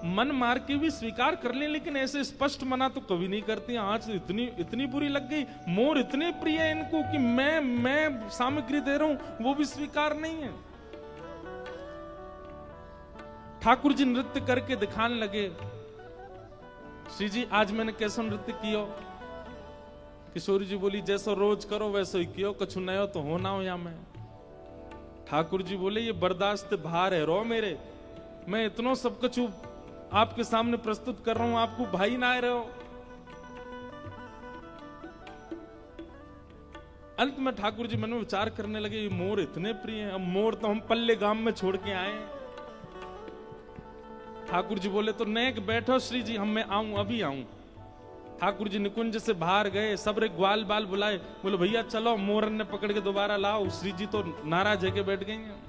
S1: मन मार के भी स्वीकार कर ले, लेकिन ऐसे स्पष्ट मना तो कभी नहीं करती। आज इतनी बुरी लग गई, मोर इतने प्रिय है इनको कि मैं सामग्री दे रहा हूं वो भी स्वीकार नहीं है। ठाकुर जी नृत्य करके दिखाने लगे, श्री जी आज मैंने कैसा नृत्य किया? किशोरी जी बोली जैसा रोज करो वैसा ही कियो, कछु नयो तो होना हो या मैं। ठाकुर जी बोले ये बर्दाश्त भार है रो मेरे, मैं इतना सब कछु आपके सामने प्रस्तुत कर रहा हूं, आपको भाई ना आए रहे हो। अंत में ठाकुर जी मन में विचार करने लगे ये मोर इतने प्रिय हैं, अब मोर तो हम पल्ले गांव में छोड़ के आए। ठाकुर जी बोले तो नेक बैठो श्री जी, हम मैं आऊं अभी आऊं। ठाकुर जी निकुंज से बाहर गए, सबरे ग्वाल बाल बुलाए, बोले भैया चलो, मोरन ने पकड़ के दोबारा लाओ। श्री जी तो नाराज है बैठ गई हैं।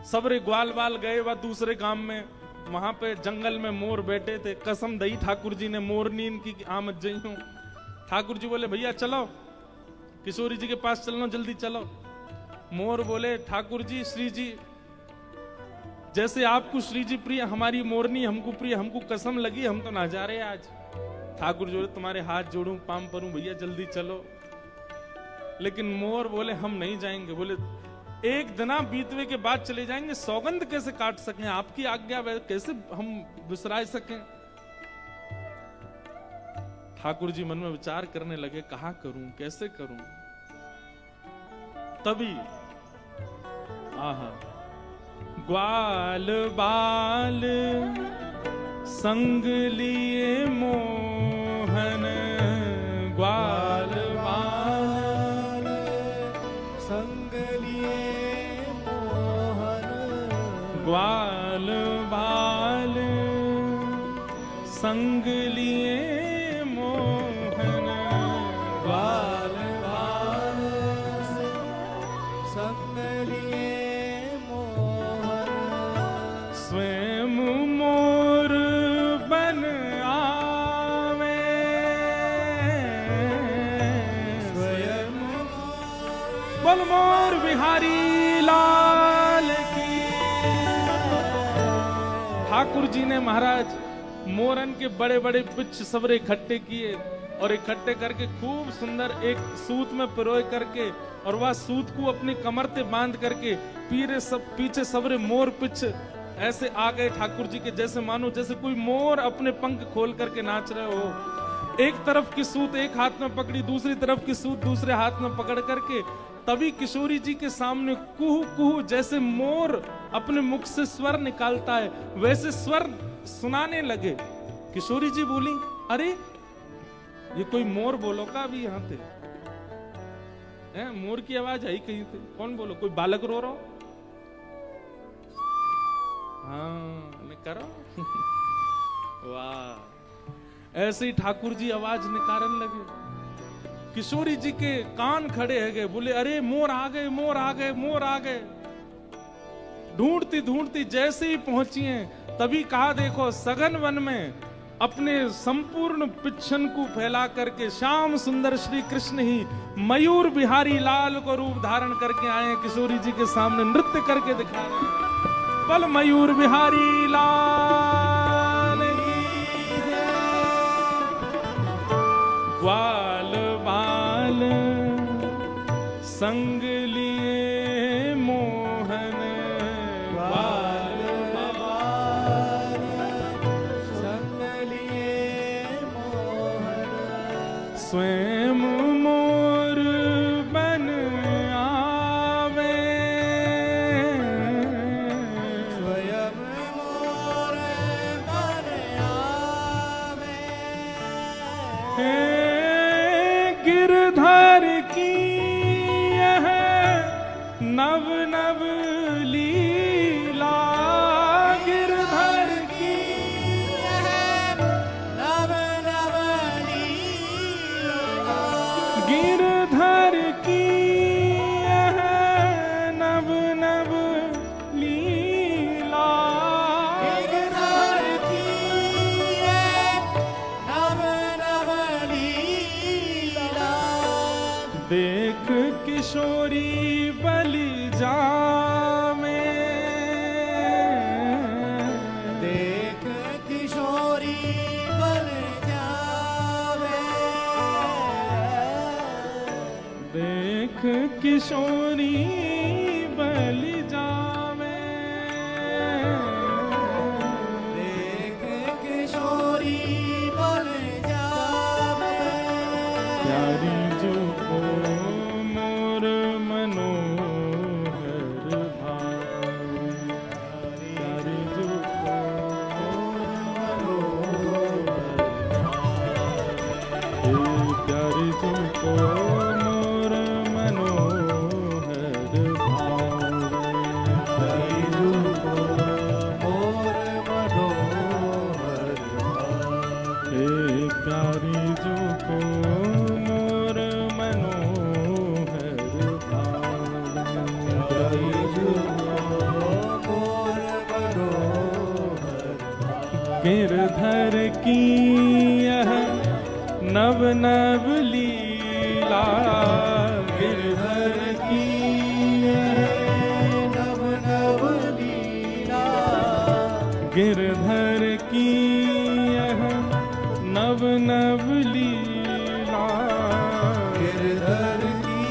S1: सबरे ग्वाल बाल गए वह दूसरे गांव में, वहां पे जंगल में मोर बैठे थे। कसम दई ठाकुर जी ने मोरनी इनकी आमद जई हूं। ठाकुर जी बोले भैया चलो, किशोरी जी के पास चलना, जल्दी चलो। मोर बोले ठाकुर जी श्री जी जैसे आपको श्री जी प्रिय, हमारी मोरनी हमको प्रिय, हमको कसम लगी हम तो ना जा रहे आज। ठाकुर जी बोले तुम्हारे हाथ जोड़ूं पाम परूं भैया जल्दी चलो। लेकिन मोर बोले हम नहीं जाएंगे। बोले एक दिना बीतवे के बाद चले जाएंगे, सौगंध कैसे काट सकें, आपकी आज्ञा कैसे हम विसराय सकें। ठाकुर जी मन में विचार करने लगे कहा करूं कैसे करूं। तभी आहा ग्वाल बाल संग लिए मोहन, ग्वाल बाल
S2: संग लिए मोहन,
S1: ग्वाल बाल संग लिए मोहन,
S2: ग्वाल बाल संग लिए मोहन,
S1: स्वयं मोर बन आवे,
S2: स्वयं
S1: बोल मोर बिहारी लाल की। ठाकुर जी ने महाराज मोरन के बड़े बड़े पिच्छ सबरे इकट्ठे किए और इकट्ठे करके खूब सुंदर एक सूत में पिरोए करके, और वह सूत को अपनी कमर पे बांध करके पीछे सबरे मोर पिच्छ ऐसे आ गए ठाकुर जी के, जैसे मानो जैसे कोई मोर अपने पंख खोल करके नाच रहे हो। एक तरफ की सूत एक हाथ में पकड़ी, दूसरी तरफ की सूत दूसरे हाथ में पकड़ करके, तभी किशोरी जी के सामने कुहू कुहू जैसे मोर अपने मुख से स्वर निकालता है वैसे स्वर सुनाने लगे। किशोरी जी बोली अरे ये कोई मोर बोलो का अभी यहाँ थे? मोर की आवाज आई कहीं थे, कौन बोलो? कोई बालक रो रहा? हाँ करो वाह। ऐसे ही ठाकुर जी आवाज निकालने लगे। किशोरी जी के कान खड़े है गए, बोले अरे मोर आ गए, मोर आ गए, मोर आ गए। ढूंढती ढूंढती जैसे ही पहुंची हैं, तभी कहा देखो सघन वन में अपने संपूर्ण पिछन को फैला करके श्याम सुंदर श्री कृष्ण ही मयूर बिहारी लाल को रूप धारण करके आए हैं, किशोरी जी के सामने नृत्य करके दिखा रहे हैं। बल मयूर बिहारी लाल की ग्वाल बाल संग लिए मोहन,
S2: ग्वाल बाल संग लिए मोहन,
S1: स्वयं मोर बन आवे,
S2: स्वयं मोर बन आवे,
S1: हे गिरधर की यह नव नव लीला, गिरधर की
S2: नव नव लीला,
S1: गिरधर की यह नव नव लीला,
S2: गिरधर की नव नव लीला,
S1: देख किशोरी बलि जावे,
S2: देख किशोरी बन जावे,
S1: देख किशोरी बलि जावे,
S2: देख किशोरी बन जावे,
S1: प्यारी जो को मोर मनोहर भावे, प्यारी जो को हे प्यारी जो को मोर मनोहर भावे, प्यारी जो को
S2: मोर मनोहर
S1: हे प्यारी जो को मोर मनोहर भावे, प्यारी जो
S2: मोर मनोहर
S1: गिरधर की यह नव नव लीला, गिरधर की यह
S2: नव नव लीला,
S1: गिरधर की यह नव नव लीला,
S2: गिरधर की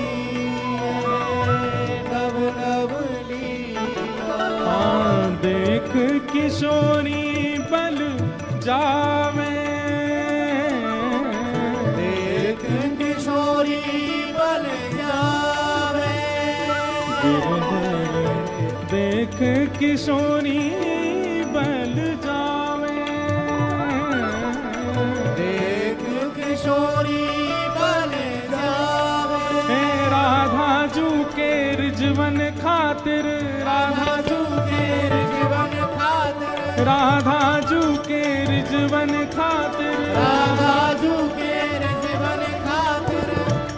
S2: नव नव लीला,
S1: हाँ देख किशोरी बल जावे,
S2: देख किशोरी बन जावे,
S1: गिरधर देख किशोरी बल जावे,
S2: देख किशोरी बन जावे,
S1: हे राधा जू के रिजवन खातिर,
S2: राधा जू के जीवन खातिर,
S1: राधा जू के रिजवन खातिर,
S2: राधा जू के जीवन खातिर,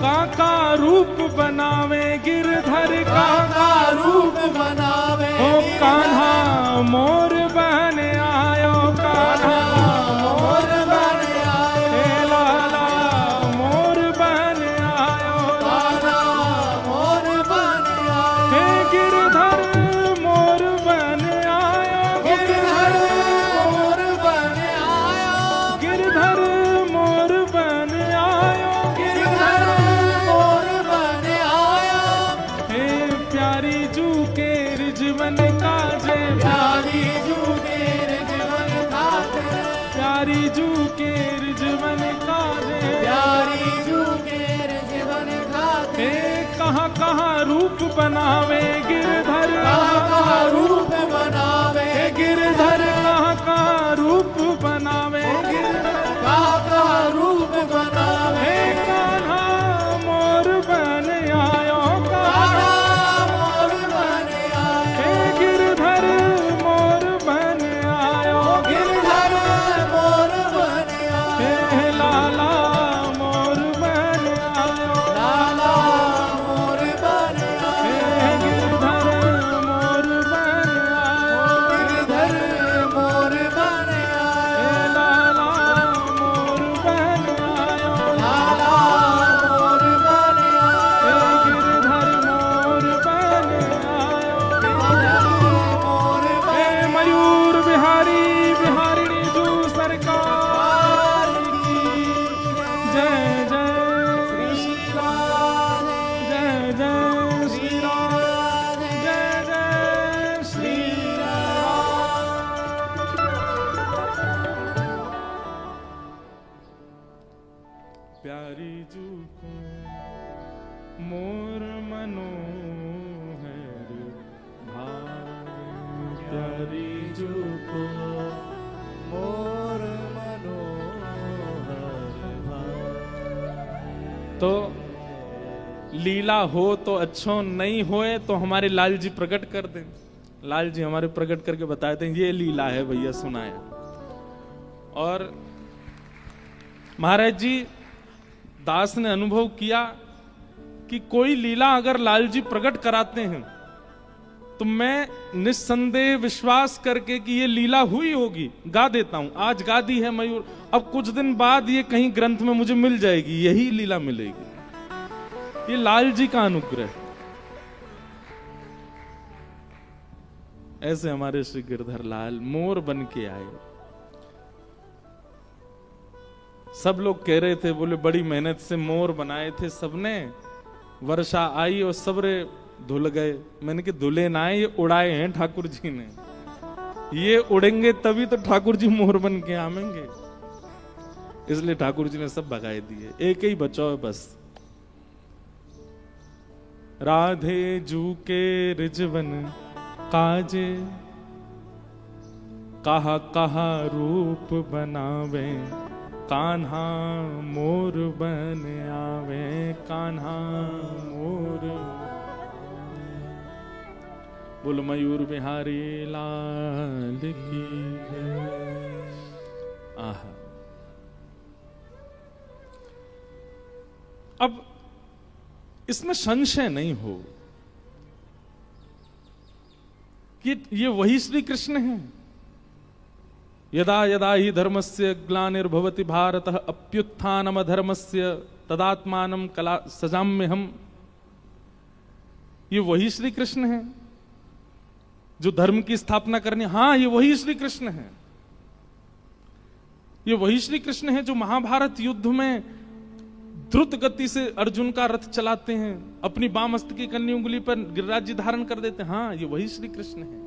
S1: काका रूप बनावे गिरधर
S2: काका
S1: का
S2: रूप बनावे,
S1: ओ कान्हा मोर बन आयो, कान्हा
S2: मोर बन आयो,
S1: हे लाला मोर बन आयो,
S2: राधा मोर बन आयो,
S1: हे गिरधर मोर बन आयो,
S2: गिरधर मोर बन आयो,
S1: गिरधर मोर बन आयो,
S2: गिरधर मोर बन आयो,
S1: हे प्यारी जू के रिजवन का जय,
S2: प्यारी जू के जीवन खातिर,
S1: प्यारी जू के रिजवन का जय,
S2: प्यारी जू के जीवन खातिर,
S1: हे कहाँ कहाँ रूप बनावे गिरधर,
S2: काका रूप बनावे,
S1: हे गिरधर कहाँ कहाँ रूप बनावे गिरधर,
S2: काका रूप बनावे,
S1: हे कान्हा मोर बन आयो,
S2: काका
S1: कान्हा
S2: मोर बन आयो,
S1: हे गिरधर मोर बन आयो,
S2: गिरधर मोर बन आयो,
S1: हे बिहारी जू को
S2: मोर मनोहर भाई।
S1: तो लीला हो तो अच्छो, नहीं होए तो हमारे लाल जी प्रकट कर दें। लाल जी हमारे प्रकट करके बताए थे ये लीला है भैया, सुनाया। और महाराज जी दास ने अनुभव किया कि कोई लीला अगर लाल जी प्रकट कराते हैं तो मैं निस्संदेह विश्वास करके कि ये लीला हुई होगी गा देता हूं। आज गा दी है मयूर, अब कुछ दिन बाद ये कहीं ग्रंथ में मुझे मिल जाएगी, यही लीला मिलेगी। ये लाल जी का अनुग्रह। ऐसे हमारे श्री गिरधर लाल मोर बन के आए। सब लोग कह रहे थे, बोले बड़ी मेहनत से मोर बनाए थे सबने, वर्षा आई और सबरे धुल गए। मैंने कि धुले ना, ये उड़ाए हैं ठाकुर जी ने, ये उड़ेंगे तभी तो ठाकुर जी मोर बन के आवेंगे। इसलिए ठाकुर जी ने सब भगाए दिए, एक ही बचाओ है बस। राधे जू के रिजवन काजे, कहा कहा रूप बनावे, कान्हा मोर बन आवे, कान्हा मोर। बोल मयूर बिहारी लाल की जय। आहा। अब इसमें संशय नहीं हो कि ये वही श्री कृष्ण हैं। यदा यदा ही धर्मस्य ग्लानिर्भवति भारत अप्युत्थानम धर्मस्य तदात्मानं कला सजाम्यहम्। ये वही श्री कृष्ण हैं जो धर्म की स्थापना करने। हाँ, ये वही श्री कृष्ण हैं। ये वही श्री कृष्ण हैं जो महाभारत युद्ध में द्रुत गति से अर्जुन का रथ चलाते हैं, अपनी बामस्त की कन्नी उंगली पर गिरिराज जी धारण कर देते हैं। हाँ, ये वही श्री कृष्ण हैं।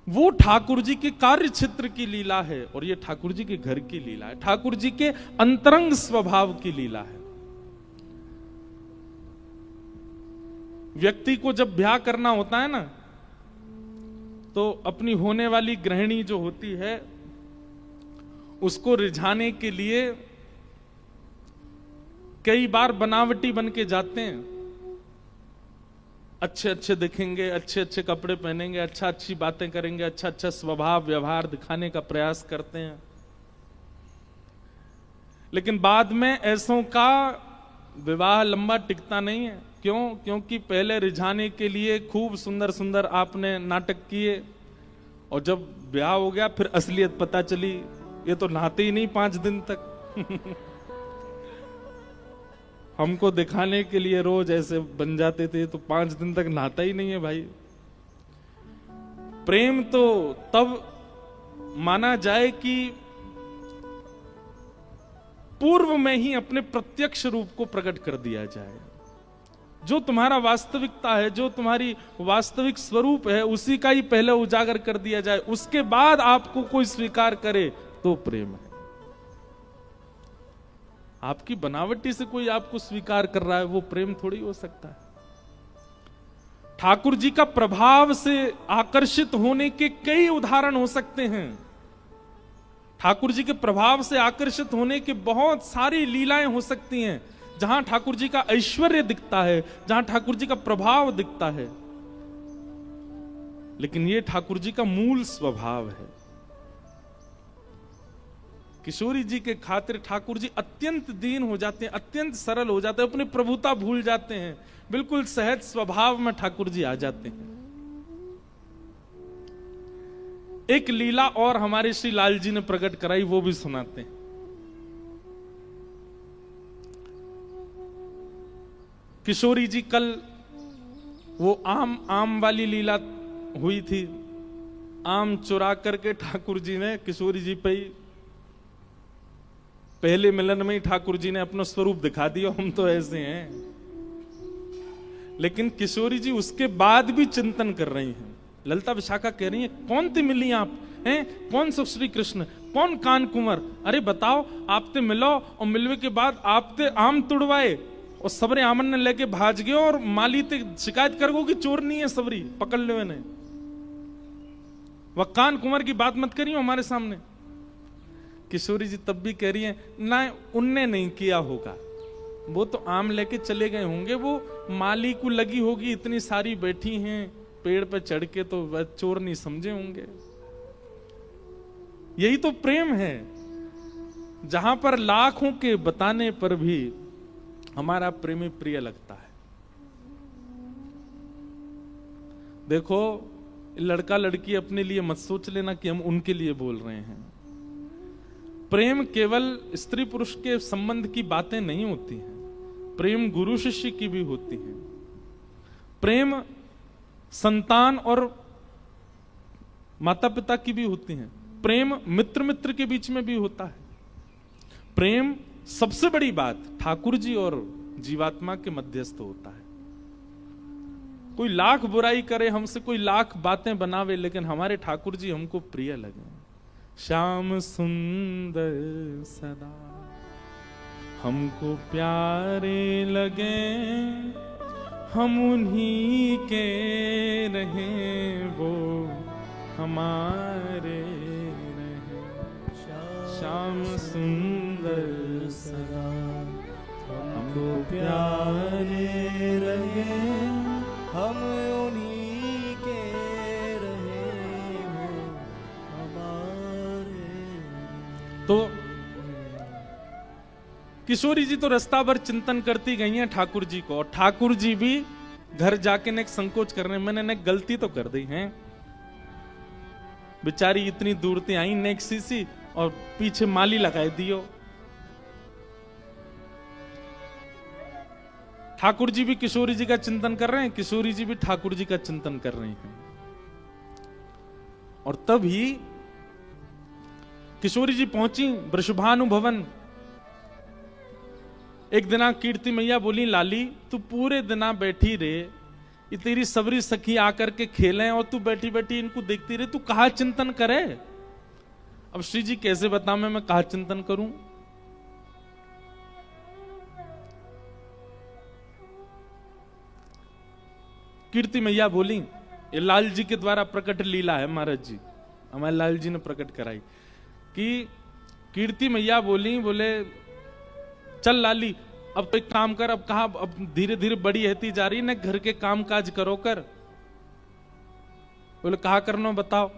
S1: वो ठाकुर जी के कार्य क्षेत्र की लीला है और ये ठाकुर जी के घर की लीला है, ठाकुर जी के अंतरंग स्वभाव की लीला है। व्यक्ति को जब ब्याह करना होता है ना, तो अपनी होने वाली गृहिणी जो होती है उसको रिझाने के लिए कई बार बनावटी बन के जाते हैं। अच्छे अच्छे दिखेंगे, अच्छे अच्छे कपड़े पहनेंगे, अच्छा अच्छी बातें करेंगे, अच्छा अच्छा स्वभाव व्यवहार दिखाने का प्रयास करते हैं। लेकिन बाद में ऐसों का विवाह लंबा टिकता नहीं है। क्यों? क्योंकि पहले रिझाने के लिए खूब सुंदर सुंदर आपने नाटक किए और जब ब्याह हो गया फिर असलियत पता चली, ये तो नहाते ही नहीं 5 दिन तक। हमको दिखाने के लिए रोज ऐसे बन जाते थे, तो 5 दिन तक नहाता ही नहीं है भाई। प्रेम तो तब माना जाए कि पूर्व में ही अपने प्रत्यक्ष रूप को प्रकट कर दिया जाए। जो तुम्हारा वास्तविकता है, जो तुम्हारी वास्तविक स्वरूप है, उसी का ही पहले उजागर कर दिया जाए, उसके बाद आपको कोई स्वीकार करे तो प्रेम है। आपकी बनावटी से कोई आपको स्वीकार कर रहा है, वो प्रेम थोड़ी हो सकता है। ठाकुर जी का प्रभाव से आकर्षित होने के कई उदाहरण हो सकते हैं। ठाकुर जी के प्रभाव से आकर्षित होने की बहुत सारी लीलाएं हो सकती हैं, जहां ठाकुर जी का ऐश्वर्य दिखता है, जहां ठाकुर जी का प्रभाव दिखता है। लेकिन यह ठाकुर जी का मूल स्वभाव है। किशोरी जी के खातिर ठाकुर जी अत्यंत दीन हो जाते हैं, अत्यंत सरल हो जाते हैं, अपनी प्रभुता भूल जाते हैं, बिल्कुल सहज स्वभाव में ठाकुर जी आ जाते हैं। एक लीला और हमारे श्री लाल जी ने प्रकट कराई, वो भी सुनाते हैं। किशोरी जी कल वो आम वाली लीला हुई थी। आम चुरा करके ठाकुर जी ने किशोरी जी पे पहले मिलन में ही ठाकुर जी ने अपना स्वरूप दिखा दिया, हम तो ऐसे हैं। लेकिन किशोरी जी उसके बाद भी चिंतन कर रही हैं। ललिता विशाखा कह रही हैं, कौन थे मिली आप हैं? कौन सो श्री कृष्ण? कौन कान कुंवर? अरे बताओ, आप ते मिलो और मिलवे के बाद आप ते आम तुड़वाए और सबरे आमन ने लेके भाज गए और माली ते शिकायत कर गो कि चोर नहीं है, सबरी पकड़ ले। मैंने वक्कान कुंवर की बात मत करियो हमारे सामने। किशोरी जी तब भी कह रही है ना, उनने नहीं किया होगा, वो तो आम लेके चले गए होंगे, वो माली को लगी होगी, इतनी सारी बैठी हैं पेड़ पे चढ़ के, तो वह चोर नहीं समझे होंगे। यही तो प्रेम है, जहां पर लाखों के बताने पर भी हमारा प्रेमी प्रिय लगता है। देखो, लड़का लड़की अपने लिए मत सोच लेना कि हम उनके लिए बोल रहे हैं। प्रेम केवल स्त्री पुरुष के संबंध की बातें नहीं होती हैं, प्रेम गुरु शिष्य की भी होती है। प्रेम संतान और माता पिता की भी होती है। प्रेम मित्र मित्र के बीच में भी होता है। प्रेम सबसे बड़ी बात ठाकुर जी और जीवात्मा के मध्यस्थ होता है। कोई लाख बुराई करे हमसे, कोई लाख बातें बनावे, लेकिन हमारे ठाकुर जी हमको प्रिय लगे। श्याम सुंदर सदा हमको प्यारे लगे, हम उन्हीं के रहें वो हमारे रहें। श्याम सुंदर सदा हमको प्यारे लगे,
S2: हम उन्हीं के रहे हो हमारे।
S1: तो किशोरी जी तो रास्ता भर चिंतन करती गई हैं ठाकुर जी को, और ठाकुर जी भी घर जाके ने संकोच कर रहे हैं, मैंने गलती तो कर दी है, बेचारी इतनी दूर से आई नेक सीसी और पीछे माली लगाए दियो। ठाकुर जी भी किशोरी जी का चिंतन कर रहे हैं, किशोरी जी भी ठाकुर जी का चिंतन कर रही हैं। और तभी किशोरी जी पहुंची वृषभानु भवन। एक दिना कीर्ति मैया बोली, लाली तू पूरे दिना बैठी रे, ये तेरी सबरी सखी आकर के खेलें और तू बैठी बैठी इनको देखती रहे, तू कहा चिंतन करे। अब श्री जी कैसे बता मैं कहा चिंतन करूं। कीर्ति मैया बोली, ये लाल जी के द्वारा प्रकट लीला है महाराज जी, हमारे लाल जी ने प्रकट कराई। कि कीर्ति मैया बोली, बोले चल लाली अब तो एक काम कर, अब कहा अब धीरे धीरे बड़ी रहती जा रही ना, घर के काम काज करो कर। बोले कहा करनो बताओ।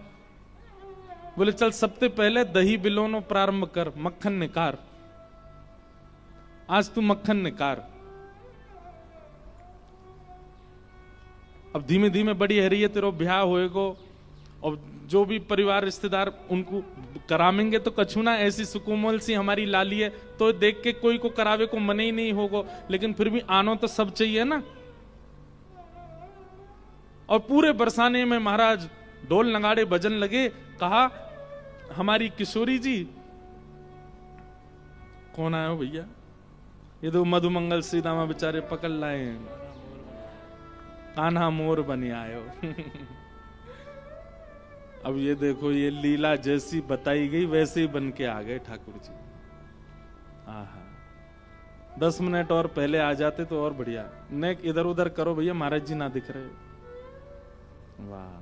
S1: बोले चल सबसे पहले दही बिलोनो प्रारंभ कर, मक्खन निकार, आज तू मक्खन निकार। अब धीमे धीमे बड़ी है रही है, तेरा ब्याह होएगो और जो भी परिवार रिश्तेदार उनको करामेंगे तो कछु ना, ऐसी सुकोमल सी हमारी लाली है तो देख के कोई को करावे को मन ही नहीं होगा, लेकिन फिर भी आनो तो सब चाहिए ना। और पूरे बरसाने में महाराज ढोल नगाड़े भजन लगे। कहा हमारी किशोरी जी, कौन आया हो भैया, ये तो मधुमंगल श्रीदामा बेचारे पकड़ लाए हैं, कान्हा मोर बने आयो। अब ये देखो, ये लीला जैसी बताई गई वैसे ही बन के आ गए ठाकुर जी। आहा, 10 मिनट और पहले आ जाते तो और बढ़िया। नेक इधर उधर करो भैया, महाराज जी ना दिख रहे। वाह,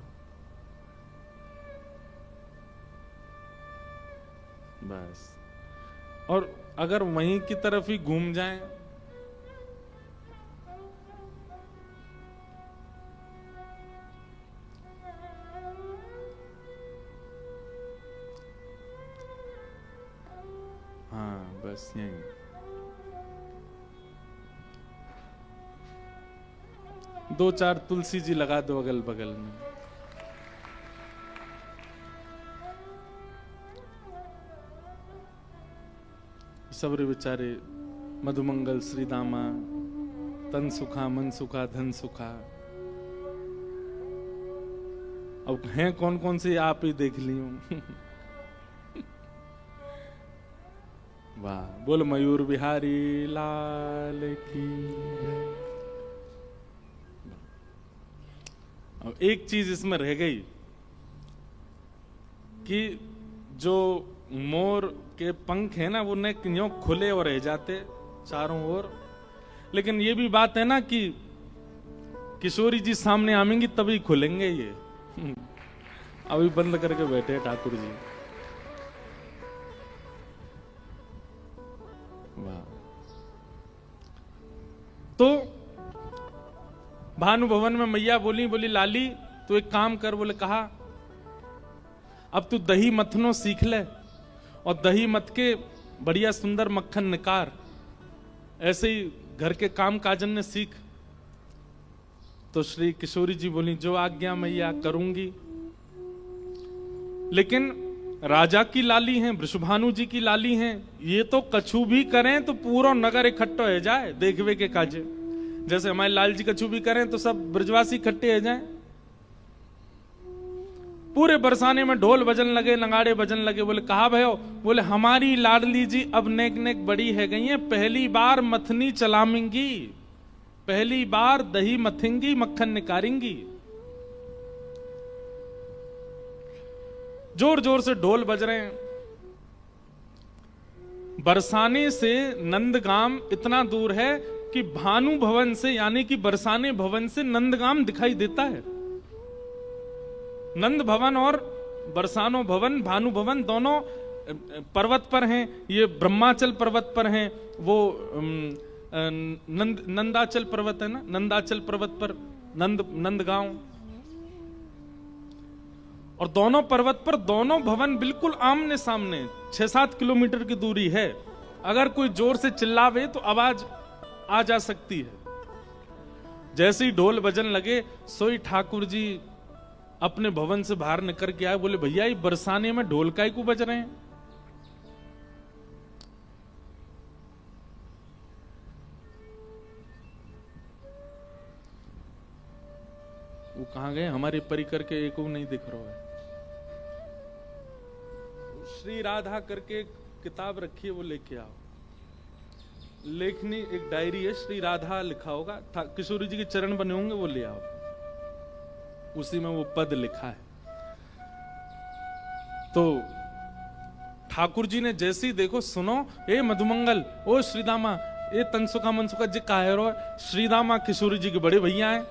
S1: बस। और अगर वहीं की तरफ ही घूम जाएं, हाँ बस यही। दो चार तुलसी जी लगा दो अगल बगल में। सब रे बेचारे मधुमंगल श्रीदामा, तन सुखा मन सुखा धन सुखा। अब हैं कौन कौन से आप ही देख ली हूं। वाह, बोल मयूर बिहारी लाल की। अब एक चीज इसमें रह गई कि जो मोर के पंख है ना, वो न क्यों खुले और रह जाते चारों ओर, लेकिन ये भी बात है ना कि किशोरी जी सामने आएंगी तभी खुलेंगे ये। अभी बंद करके बैठे ठाकुर जी। वाह। तो भानु भवन में मैया बोली लाली तू एक काम कर। बोले कहा अब तू दही मथनो सीख ले और दही मथ के बढ़िया सुंदर मक्खन निकार, ऐसे ही घर के काम काजन ने सीख। तो श्री किशोरी जी बोली जो आज्ञा मैया करूंगी। लेकिन राजा की लाली हैं, वृषभानु जी की लाली हैं, ये तो कछु भी करें तो पूरा नगर इकट्ठा हो जाए देखवे के काजे। जैसे हमारे लाल जी कछु भी करें तो सब ब्रजवासी इकट्ठे हो जाएं। पूरे बरसाने में ढोल बजन लगे, नगाड़े बजन लगे। बोले कहा भयो? बोले हमारी लाडली जी अब नेक नेक बड़ी है गई है, पहली बार मथनी चलामेंगी, पहली बार दही मथेंगी, मक्खन निकारेंगी। जोर जोर से ढोल बज रहे हैं। बरसाने से नंदगाम इतना दूर है कि भानु भवन से यानी कि बरसाने भवन से नंदगाम दिखाई देता है। नंद भवन और बरसानो भवन, भानु भवन दोनों पर्वत पर हैं। ये ब्रह्माचल पर्वत पर हैं, वो नंदाचल पर्वत है ना, नंदाचल पर्वत पर नंदगांव। और दोनों पर्वत पर दोनों भवन बिल्कुल आमने सामने 6-7 किलोमीटर की दूरी है। अगर कोई जोर से चिल्लावे तो आवाज आ जा सकती है। जैसे ही ढोल बजन लगे सोई ठाकुर जी अपने भवन से बाहर निकल के आए। बोले भैया ये बरसाने में ढोल काहे को बज रहे हैं? वो कहां गए? हमारे परिकर के एक नहीं दिख रहा है। श्री राधा करके किताब रखी है, वो लेके आओ। लेखनी एक डायरी है, श्री राधा लिखा होगा, किशोरी जी के चरण बने होंगे, वो ले आओ। उसी में वो पद लिखा है। तो ठाकुर जी ने जैसे ही देखो, सुनो ए मधुमंगल, ओ श्रीदामा, ए तनसुका मनसुका जी काहे रो? श्रीदामा किशोरी जी के बड़े भैया हैं।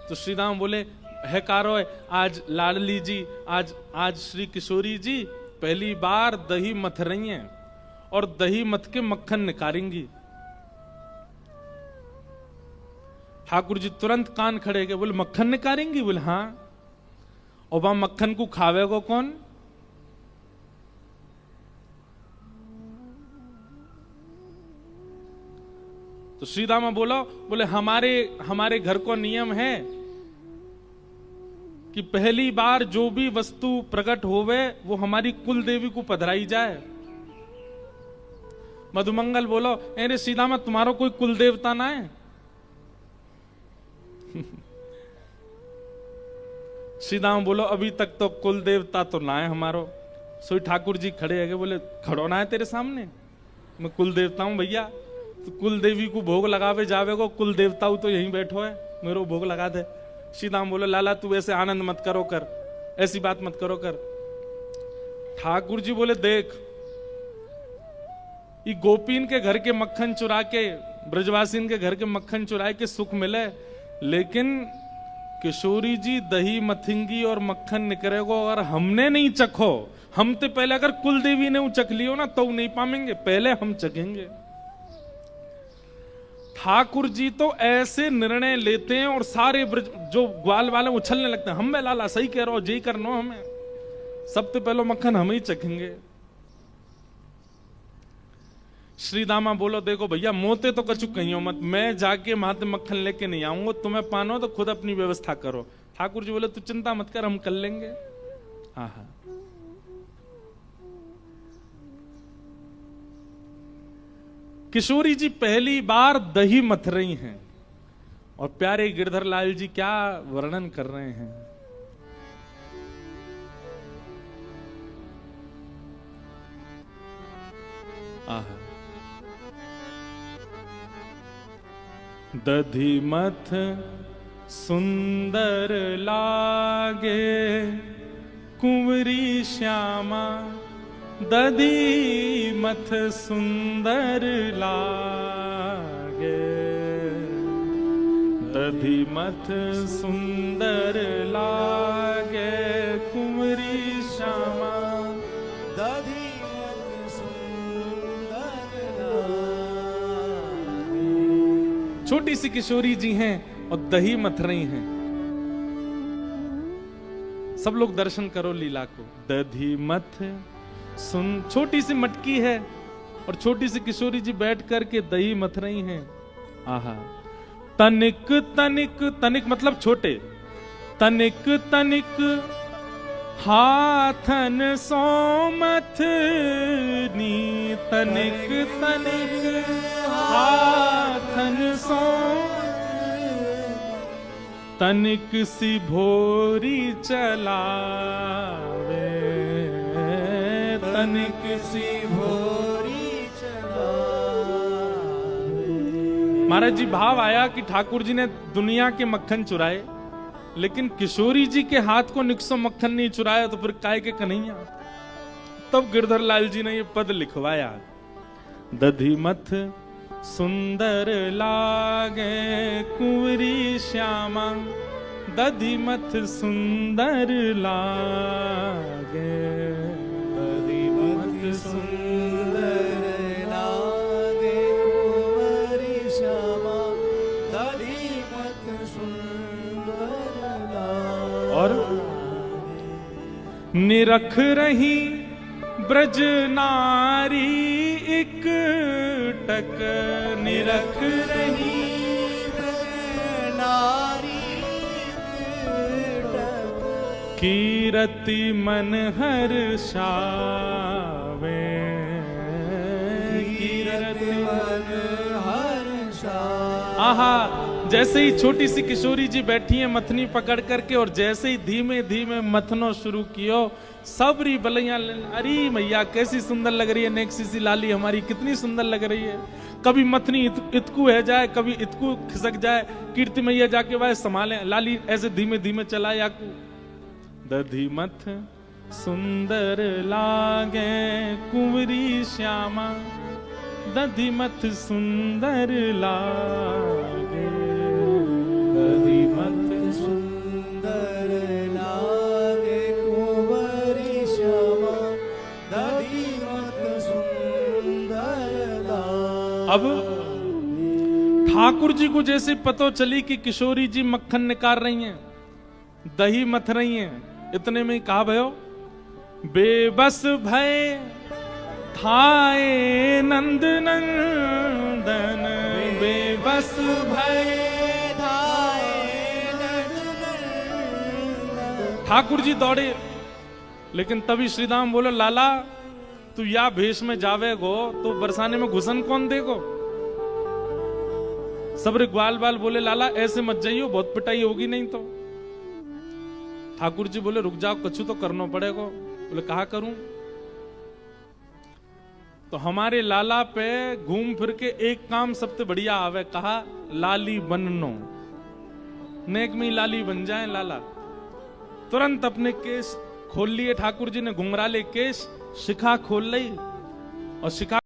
S1: तो श्रीदाम बोले है कारो है, आज लाडली जी, आज श्री किशोरी जी पहली बार दही मथ रही हैं और दही मथ के मक्खन निकालेंगी। ठाकुर जी तुरंत कान खड़े गए। बोले मक्खन निकालेंगी? बोले हाँ। और वहां मक्खन को खावेगा कौन? तो श्रीदामा बोला, बोले हमारे घर को नियम है कि पहली बार जो भी वस्तु प्रकट होवे वो हमारी कुल देवी को पधराई जाए। मधुमंगल बोलो, अरे श्रीदामा तुम्हारा कोई कुल देवता ना है? श्रीदामा बोलो अभी तक तो कुल देवता तो ना है हमारो। सोई ठाकुर जी खड़े है, बोले खड़ो ना है तेरे सामने, मैं कुल देवता हूं भैया। तो कुल देवी को भोग लगावे जावे को, कुल देवता तो यहीं बैठो है, मेरे भोग लगा दे। श्रीदाम बोलो लाला तू ऐसे आनंद मत करो कर, ऐसी बात मत करो कर। ठाकुर जी बोले देख, ये गोपीन के घर के मक्खन चुरा के, ब्रजवासीन के घर के मक्खन चुरा के सुख मिले, लेकिन किशोरी जी दही मथिंगी और मक्खन निकलेगा और हमने नहीं चखो, हम तो पहले अगर कुल देवी ने चख लियो ना तो नहीं पाएंगे, पहले हम चखेंगे। ठाकुर जी तो ऐसे निर्णय लेते हैं और सारे जो ग्वाल वाले उछलने लगते हैं, हम बे लाला सही कह रहा हो, जी करनो हमें, सबसे पहले मक्खन हम ही चखेंगे। श्रीदामा बोलो देखो भैया मोते तो कछु कहियो मत, मैं जाके माते मक्खन लेके नहीं आऊंगा, तुम्हें पानो तो खुद अपनी व्यवस्था करो। ठाकुर जी बोले तू चिंता मत कर, हम कर लेंगे। हाँ हाँ। किशोरी जी पहली बार दही मथ रही हैं और प्यारे गिरधर लाल जी क्या वर्णन कर रहे हैं। आहा। दधी मथ सुंदर लागे कुंवरी श्यामा, दधी मथ सुंदर लागे, दधी मथ सुंदर लागे कुंवरी छोटी सी किशोरी जी हैं और दही मथ रही हैं। सब लोग दर्शन करो लीला को। दधी मथ सुन, छोटी सी मटकी है और छोटी सी किशोरी जी बैठ करके दही मथ रही हैं। आहा। तनिक तनिक, तनिक मतलब छोटे, तनिक तनिक हाथन सो मथनी, तनिक तनिक हाथन सो, तनिक सी भोरी चलावे, तनिक सी भोरी चलावे। महाराज जी भाव आया कि ठाकुर जी ने दुनिया के मक्खन चुराए, लेकिन किशोरी जी के हाथ को निक्सो मक्खन नहीं चुराया, तो फिर काय के कन्हैया। तब गिरधर लाल जी ने ये पद लिखवाया, दधी मथ सुंदर लागे कुंवरी श्यामा, दधी मथ सुंदर लागे, दधी मथ सुंदर लागे कुंवरी श्यामा, दधी मथ सुंदर लागे। और निरख रही ब्रज नारी एक टक, निरख रही ब्रज नारी एक टक, कीरति मन हर्षावे, कीरति मन हर्षावे। आहा। जैसे ही छोटी सी किशोरी जी बैठी है मथनी पकड़ करके, और जैसे ही धीमे धीमे मथनो शुरू कियो, सबरी बलैया, अरे मैया कैसी सुंदर लग रही है, नेक्सी सी लाली हमारी कितनी सुंदर लग रही है। कभी मथनी इतकू है जाए, कभी इतकू खिसक जाए, कीर्ति मैया जाके वह संभाले, लाली ऐसे धीमे धीमे चला याकू। दधी मथ सुंदर लागे कुंवरी श्यामा, दधी मथ सुंदर लागे, दधी मथ सुंदर लागे कुंवरी श्यामा, दधी मथ सुंदर लागे। अब ठाकुर जी को जैसे पतो चली कि किशोरी जी मक्खन निकाल रही हैं, दही मथ रही हैं, इतने में कहा भयो, बेबस भय थाए नंद नंदन, बेबस भय थाए नंद नंदन। ठाकुर जी दौड़े, लेकिन तभी श्री राम बोले, लाला तू या भेष में जावे गो तो बरसाने में घुसन कौन देगो। सबरे ग्वाल बाल बोले, लाला ऐसे मत जाइयो, बहुत पिटाई होगी नहीं तो। ठाकुर जी बोले, रुक जाओ, कछु तो करना पड़ेगा। बोले कहा करूं? तो हमारे लाला पे घूम फिर के एक काम सबसे बढ़िया आवे, कहा लाली बननो, नेक में लाली बन जाए लाला। तुरंत अपने केस खोल लिए ठाकुर जी ने, घुंघराले केस, शिखा खोल ली और शिखा